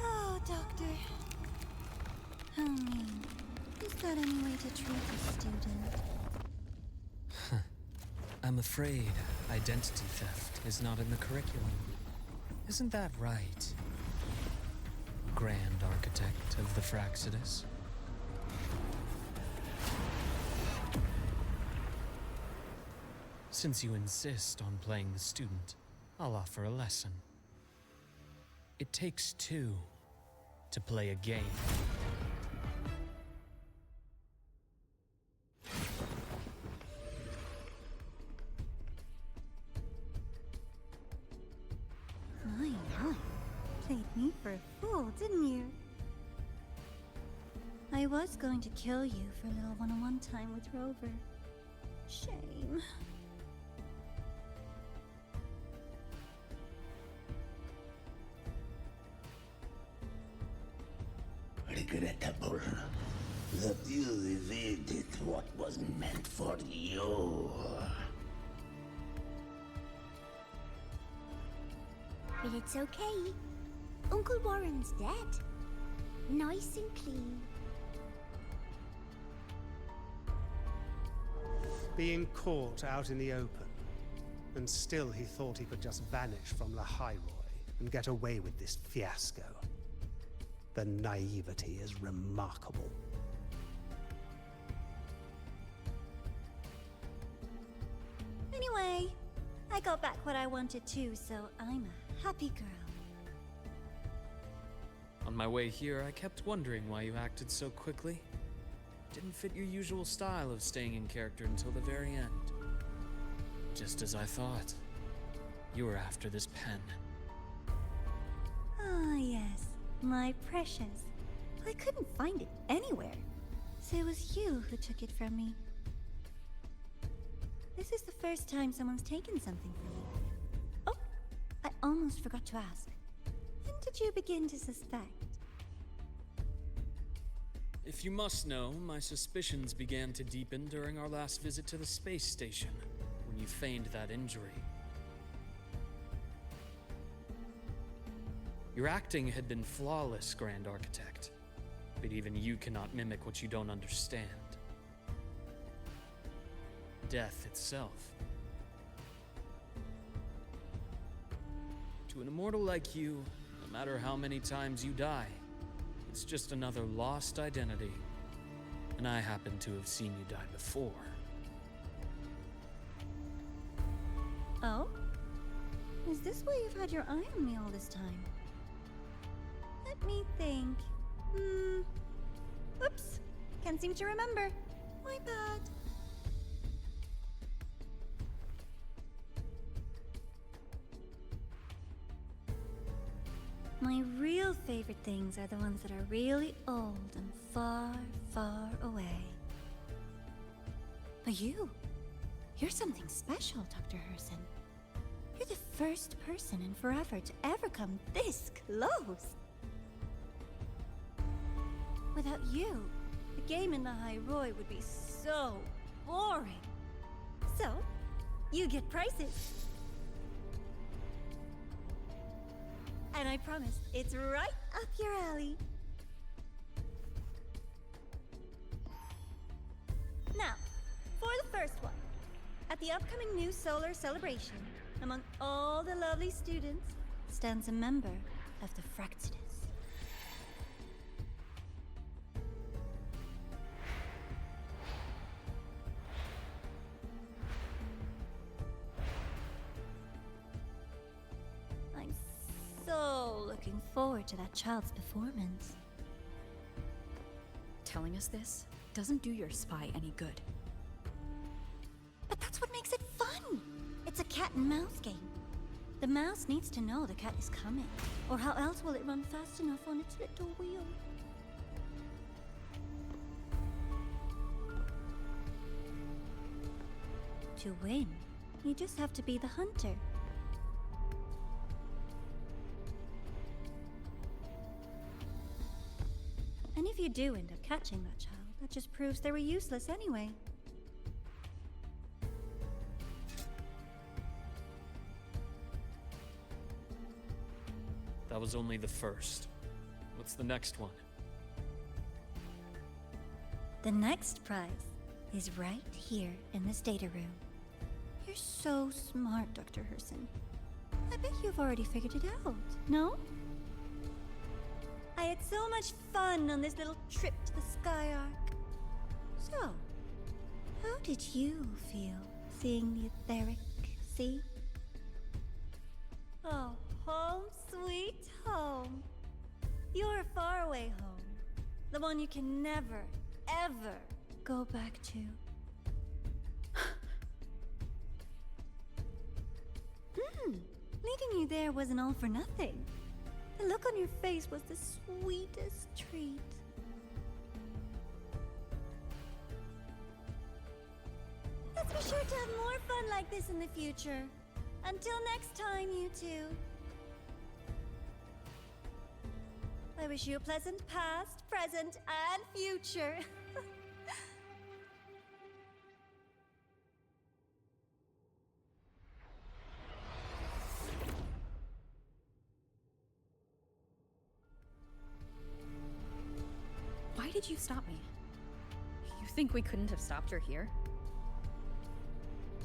Oh, Doctor. How mean. Is that any way to treat a student? I'm afraid identity theft is not in the curriculum. Isn't that right, Grand Architect of the Fraxidus? Since you insist on playing the student, I'll offer a lesson. It takes two to play a game. My, played me for a fool, didn't you? I was going to kill you for a little one-on-one time with Rover. Shame. Regrettable that you evaded what was meant for you. But it's okay. Uncle Warren's dead. Nice and clean. Being caught out in the open, and still he thought he could just vanish from Lahai Roi and get away with this fiasco. The naivety is remarkable. Anyway, I got back what I wanted too, so I'm a happy girl. On my way here, I kept wondering why you acted so quickly. Didn't fit your usual style of staying in character until the very end. Just as I thought. You were after this pen. Ah, yes. My precious. I couldn't find it anywhere. So it was you who took it from me. This is the first time someone's taken something from me. Oh, I almost forgot to ask. When did you begin to suspect? If you must know, my suspicions began to deepen during our last visit to the space station, when you feigned that injury. Your acting had been flawless, Grand Architect, but even you cannot mimic what you don't understand. Death itself. To an immortal like you, no matter how many times you die, it's just another lost identity. And I happen to have seen you die before. Oh? Is this why you've had your eye on me all this time? Let me think. Oops. Can't seem to remember. My bad. My real favorite things are the ones that are really old and far, far away. But you're something special, Dr. Herson. You're the first person in forever to ever come this close. Without you, the game in Lahai Roi would be so boring. So, you get prizes. And I promise, it's right up your alley. Now, for the first one. At the upcoming new solar celebration, among all the lovely students, stands a member of the Fraxidus. I'm so looking forward to that child's performance. Telling us this doesn't do your spy any good. But that's what makes it fun! It's a cat and mouse game. The mouse needs to know the cat is coming, or how else will it run fast enough on its little wheel? To win, you just have to be the hunter. And if you do end up catching that child, that just proves they were useless anyway. That was only the first. What's the next one? The next prize is right here in this data room. You're so smart, Dr. Herson. I bet you've already figured it out, no? I had so much fun on this little trip to the Sky Arc. So, how did you feel seeing the etheric sea? Oh, home sweet home. Your faraway home. The one you can never, ever go back to. Leading you there wasn't all for nothing. The look on your face was the sweetest treat. Let's be sure to have more fun like this in the future. Until next time, you two. I wish you a pleasant past, present, and future. Why did you stop me? You think we couldn't have stopped her here?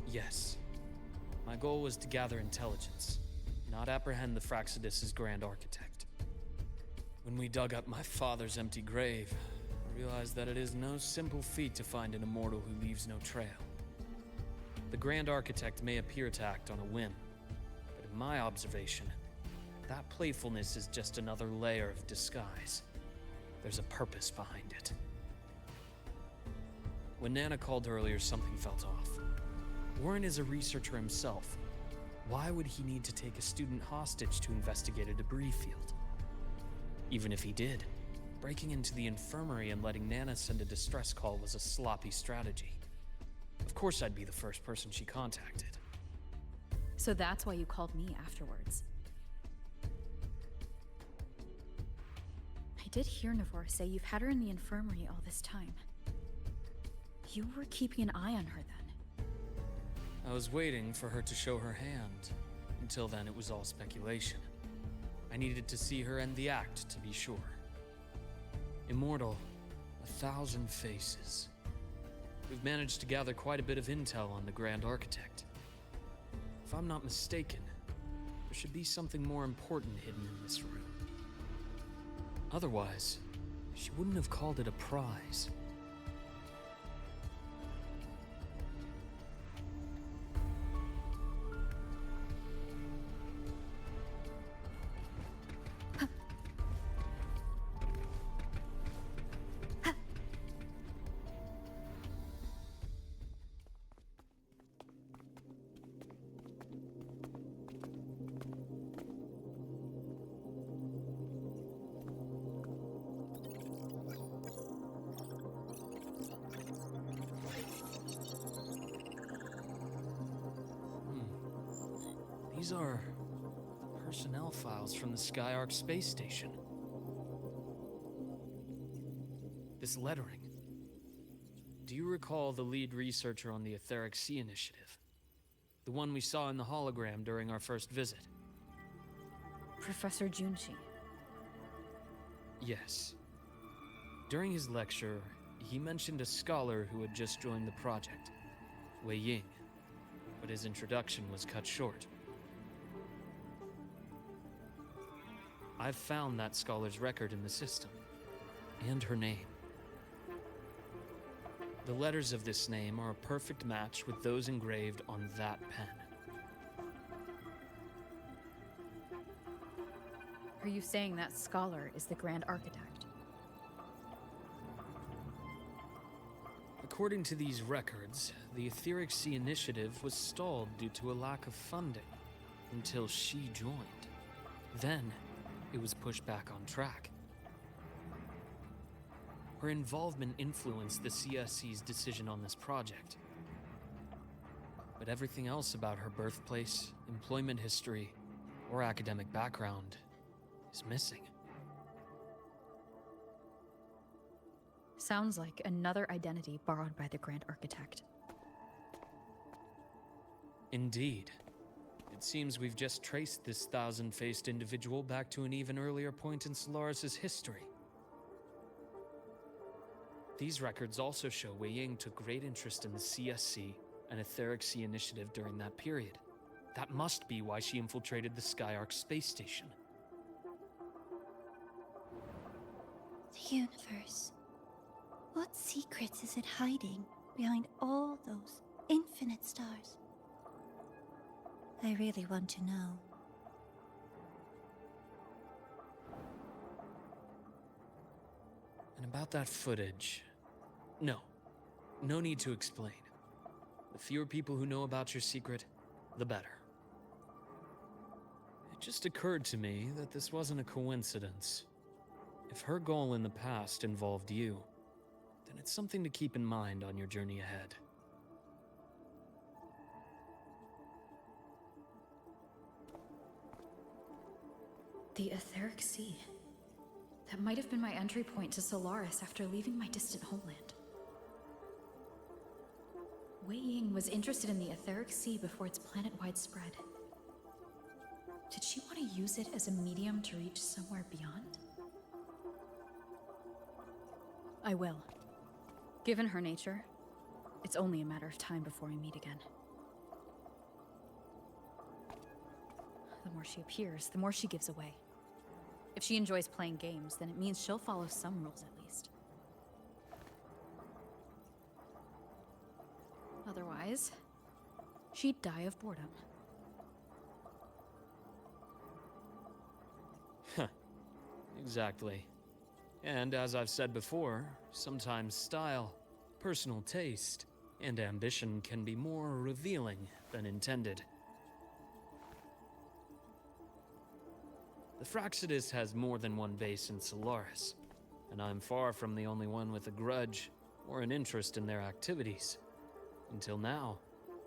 Yes. My goal was to gather intelligence, not apprehend the Fraxidus' Grand Architect. When we dug up my father's empty grave, I realized that it is no simple feat to find an immortal who leaves no trail. The Grand Architect may appear to act on a whim, but in my observation, that playfulness is just another layer of disguise. There's a purpose behind it. When Nana called earlier, something felt off. Warren is a researcher himself. Why would he need to take a student hostage to investigate a debris field? Even if he did, breaking into the infirmary and letting Nana send a distress call was a sloppy strategy. Of course I'd be the first person she contacted. So that's why you called me afterwards. I did hear Navor say you've had her in the infirmary all this time. You were keeping an eye on her then. I was waiting for her to show her hand. Until then, it was all speculation. I needed to see her end the act to be sure. Immortal, 1,000 faces. We've managed to gather quite a bit of intel on the Grand Architect. If I'm not mistaken, there should be something more important hidden in this room. Otherwise, she wouldn't have called it a prize. These are personnel files from the Skyark space station. This lettering. Do you recall the lead researcher on the Etheric Sea Initiative? The one we saw in the hologram during our first visit? Professor Junshi. Yes. During his lecture, he mentioned a scholar who had just joined the project, Wei Ying, but his introduction was cut short. I've found that scholar's record in the system, and her name. The letters of this name are a perfect match with those engraved on that pen. Are you saying that scholar is the Grand Architect? According to these records, the Etheric Sea Initiative was stalled due to a lack of funding until she joined. Then, it was pushed back on track. Her involvement influenced the CSC's decision on this project. But everything else about her birthplace, employment history, or academic background is missing. Sounds like another identity borrowed by the Grand Architect. Indeed. It seems we've just traced this 1,000-faced individual back to an even earlier point in Solaris' history. These records also show Wei Ying took great interest in the CSC and Etheric Sea Initiative during that period. That must be why she infiltrated the Skyark space station. The universe. What secrets is it hiding behind all those infinite stars? I really want to know. And about that footage... No need to explain. The fewer people who know about your secret, the better. It just occurred to me that this wasn't a coincidence. If her goal in the past involved you, then it's something to keep in mind on your journey ahead. The Etheric Sea. That might have been my entry point to Solaris after leaving my distant homeland. Wei Ying was interested in the Etheric Sea before its planet-wide spread. Did she want to use it as a medium to reach somewhere beyond? I will. Given her nature, it's only a matter of time before we meet again. The more she appears, the more she gives away. If she enjoys playing games, then it means she'll follow some rules at least. Otherwise, she'd die of boredom. Exactly. And as I've said before, sometimes style, personal taste, and ambition can be more revealing than intended. The Fractsidus has more than one base in Solaris, and I'm far from the only one with a grudge or an interest in their activities. Until now,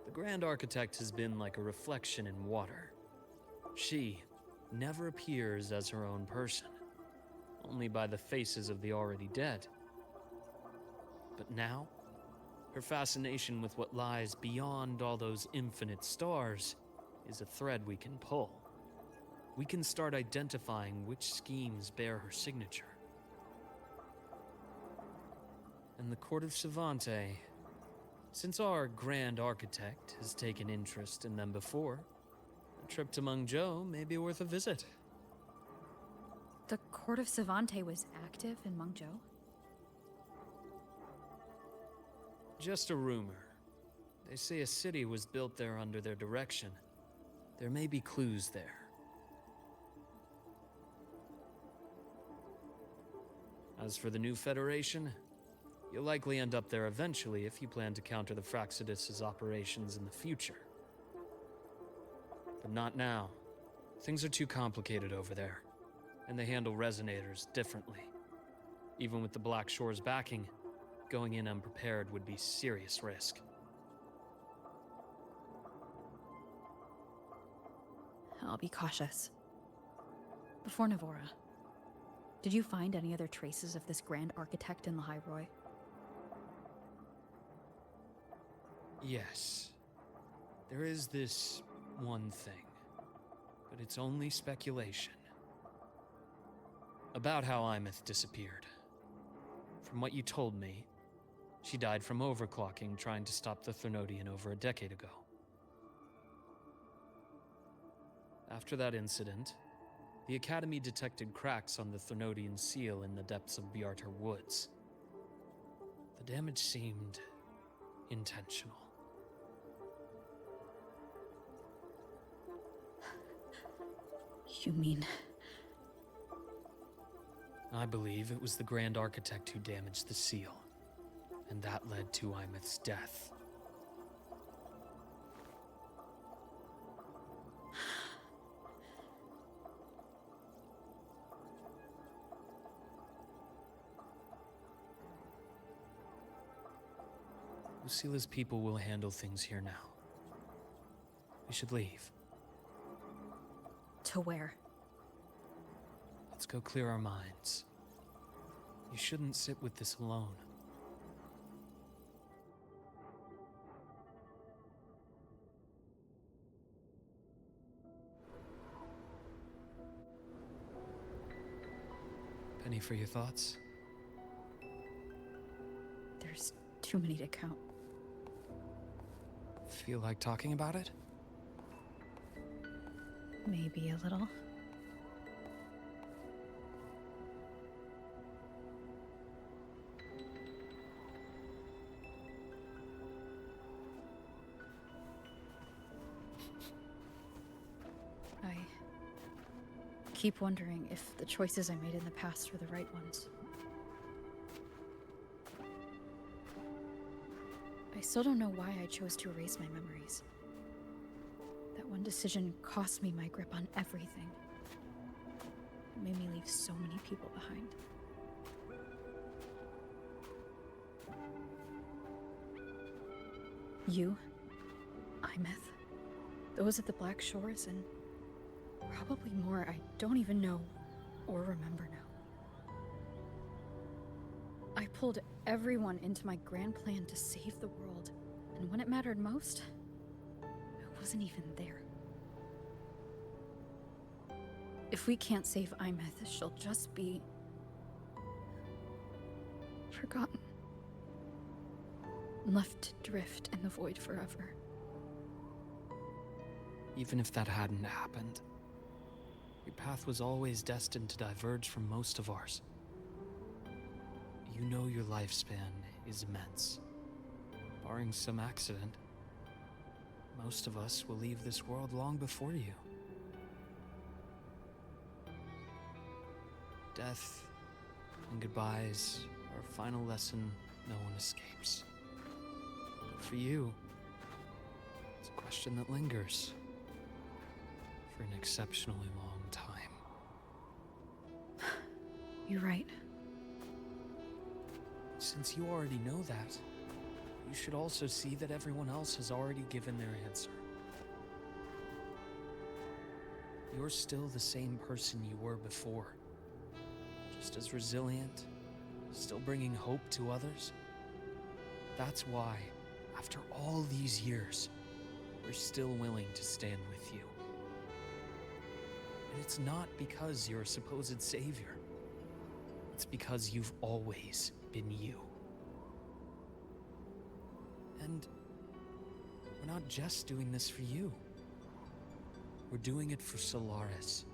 the Grand Architect has been like a reflection in water. She never appears as her own person, only by the faces of the already dead. But now, her fascination with what lies beyond all those infinite stars is a thread we can pull. We can start identifying which schemes bear her signature. And the Court of Savante, since our Grand Architect has taken interest in them before, a trip to Mengzhou may be worth a visit. The Court of Savante was active in Mengzhou? Just a rumor. They say a city was built there under their direction. There may be clues there. As for the new Federation, you'll likely end up there eventually if you plan to counter the Fractsidus' operations in the future. But not now. Things are too complicated over there, and they handle resonators differently. Even with the Black Shore's backing, going in unprepared would be serious risk. I'll be cautious. Before Navora, did you find any other traces of this Grand Architect in Lahai Roi? Yes. There is this one thing, but it's only speculation. About how Imeth disappeared. From what you told me, she died from overclocking trying to stop the Thermodian over a decade ago. After that incident, the Academy detected cracks on the Thermodian seal in the depths of Biarter Woods. The damage seemed intentional. You mean... I believe it was the Grand Architect who damaged the seal, and that led to Imeth's death. Lucila's people will handle things here now. We should leave. To where? Let's go clear our minds. You shouldn't sit with this alone. Penny for your thoughts? There's too many to count. Feel like talking about it? Maybe a little. I keep wondering if the choices I made in the past were the right ones. I still don't know why I chose to erase my memories. That one decision cost me my grip on everything. It made me leave so many people behind. You, Imeth, those at the Black Shores, and probably more I don't even know or remember now. I pulled everyone into my grand plan to save the world, and when it mattered most, I wasn't even there. If we can't save Imeth, she'll just be... forgotten. Left to drift in the void forever. Even if that hadn't happened, your path was always destined to diverge from most of ours. You know your lifespan is immense. Barring some accident, most of us will leave this world long before you. Death and goodbyes are a final lesson no one escapes. But for you, it's a question that lingers for an exceptionally long time. You're right. Since you already know that, you should also see that everyone else has already given their answer. You're still the same person you were before. Just as resilient, still bringing hope to others. That's why, after all these years, we're still willing to stand with you. And it's not because you're a supposed savior. It's because you've always been you. And we're not just doing this for you. We're doing it for Solaris.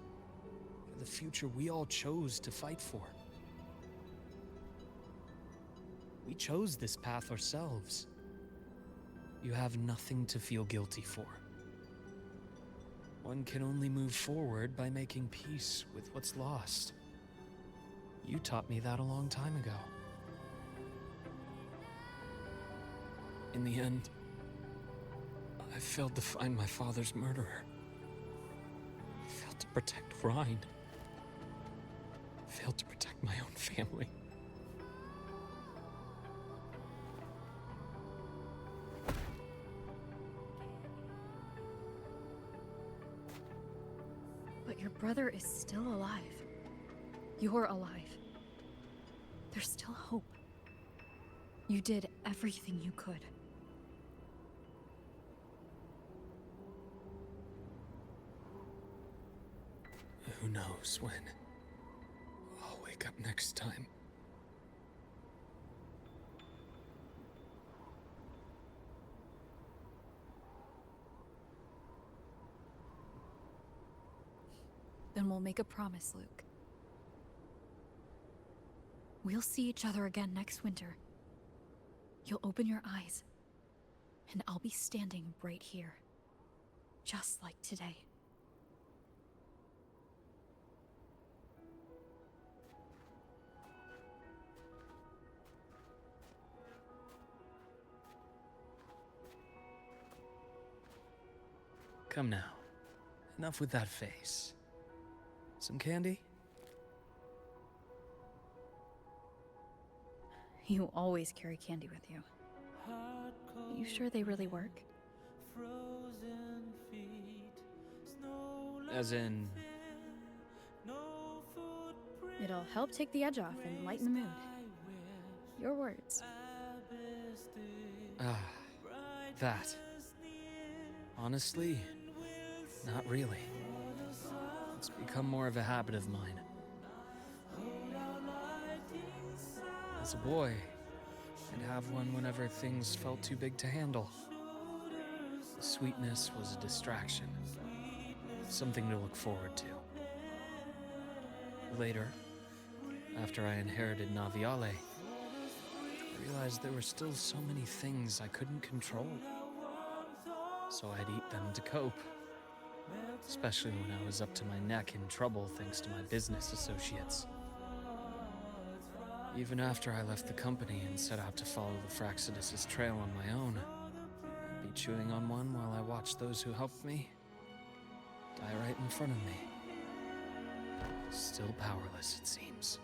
For the future we all chose to fight for. We chose this path ourselves. You have nothing to feel guilty for. One can only move forward by making peace with what's lost. You taught me that a long time ago. In the end, I failed to find my father's murderer. I failed to protect Rhine. I failed to protect my own family. But your brother is still alive. You're alive. There's still hope. You did everything you could. Who knows when I'll wake up next time. Then we'll make a promise, Luke. We'll see each other again next winter. You'll open your eyes, and I'll be standing right here. Just like today. Come now. Enough with that face. Some candy? You always carry candy with you. You sure they really work? As in... It'll help take the edge off and lighten the mood. Your words. Ah, that. Honestly, not really. It's become more of a habit of mine. As a boy, I'd have one whenever things felt too big to handle. The sweetness was a distraction, something to look forward to. Later, after I inherited Naviale, I realized there were still so many things I couldn't control. So I'd eat them to cope. Especially when I was up to my neck in trouble thanks to my business associates. Even after I left the company and set out to follow the Fraxidus' trail on my own, I'd be chewing on one while I watched those who helped me die right in front of me. Still powerless, it seems.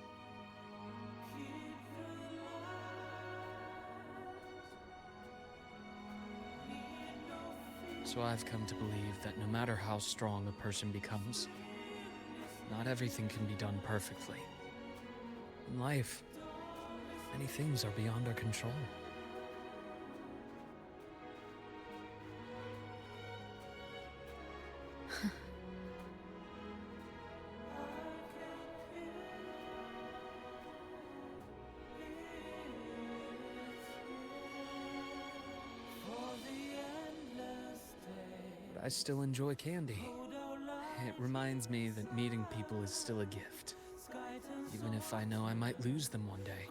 So I've come to believe that no matter how strong a person becomes, not everything can be done perfectly. In life, many things are beyond our control. I still enjoy candy. It reminds me that meeting people is still a gift, even if I know I might lose them one day.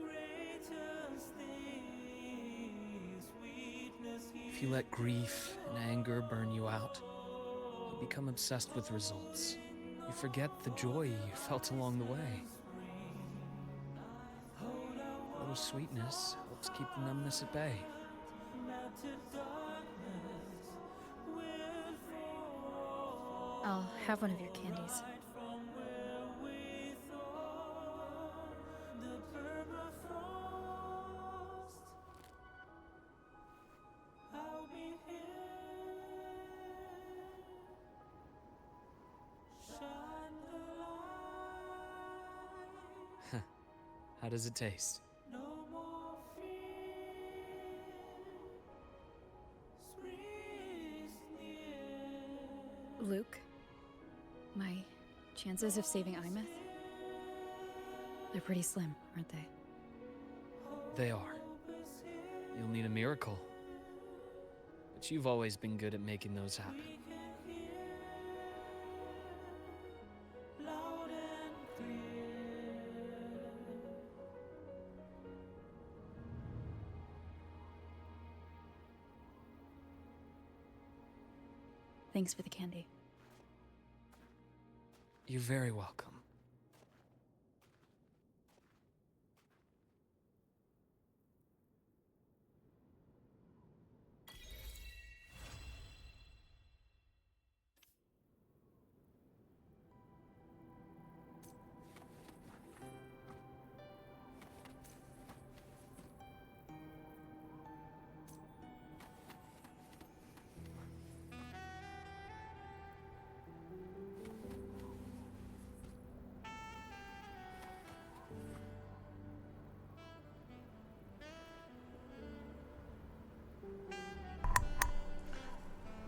If you let grief and anger burn you out, you become obsessed with results. You forget the joy you felt along the way. A little sweetness helps keep the numbness at bay. I'll have one of your candies. How does it taste? Luke, my chances of saving Imeth? They're pretty slim, aren't they? They are. You'll need a miracle. But you've always been good at making those happen. Thanks for the candy. You're very welcome.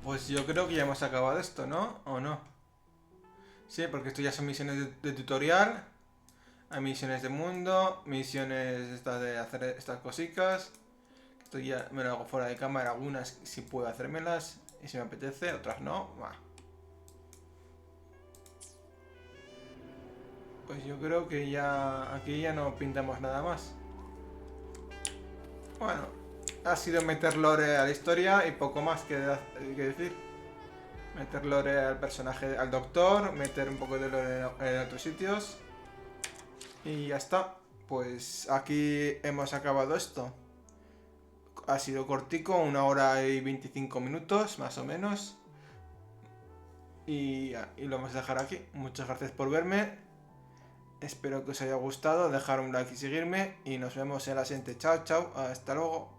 Pues yo creo que ya hemos acabado esto, ¿no? ¿O no? Sí, porque esto ya son misiones de tutorial. Hay misiones de mundo, misiones estas de hacer estas cositas. Esto ya me lo hago fuera de cámara, algunas si puedo hacérmelas y si me apetece, otras no. Bah. Pues yo creo que ya aquí ya no pintamos nada más. Bueno, ha sido meter lore a la historia y poco más que decir. Meter lore al personaje, al doctor, meter un poco de lore en otros sitios. Y ya está. Pues aquí hemos acabado esto. Ha sido cortico, 1 hora y 25 minutos, más o menos. Y lo vamos a dejar aquí. Muchas gracias por verme. Espero que os haya gustado. Dejar un like y seguirme. Y nos vemos en la siguiente. Chao, chao. Hasta luego.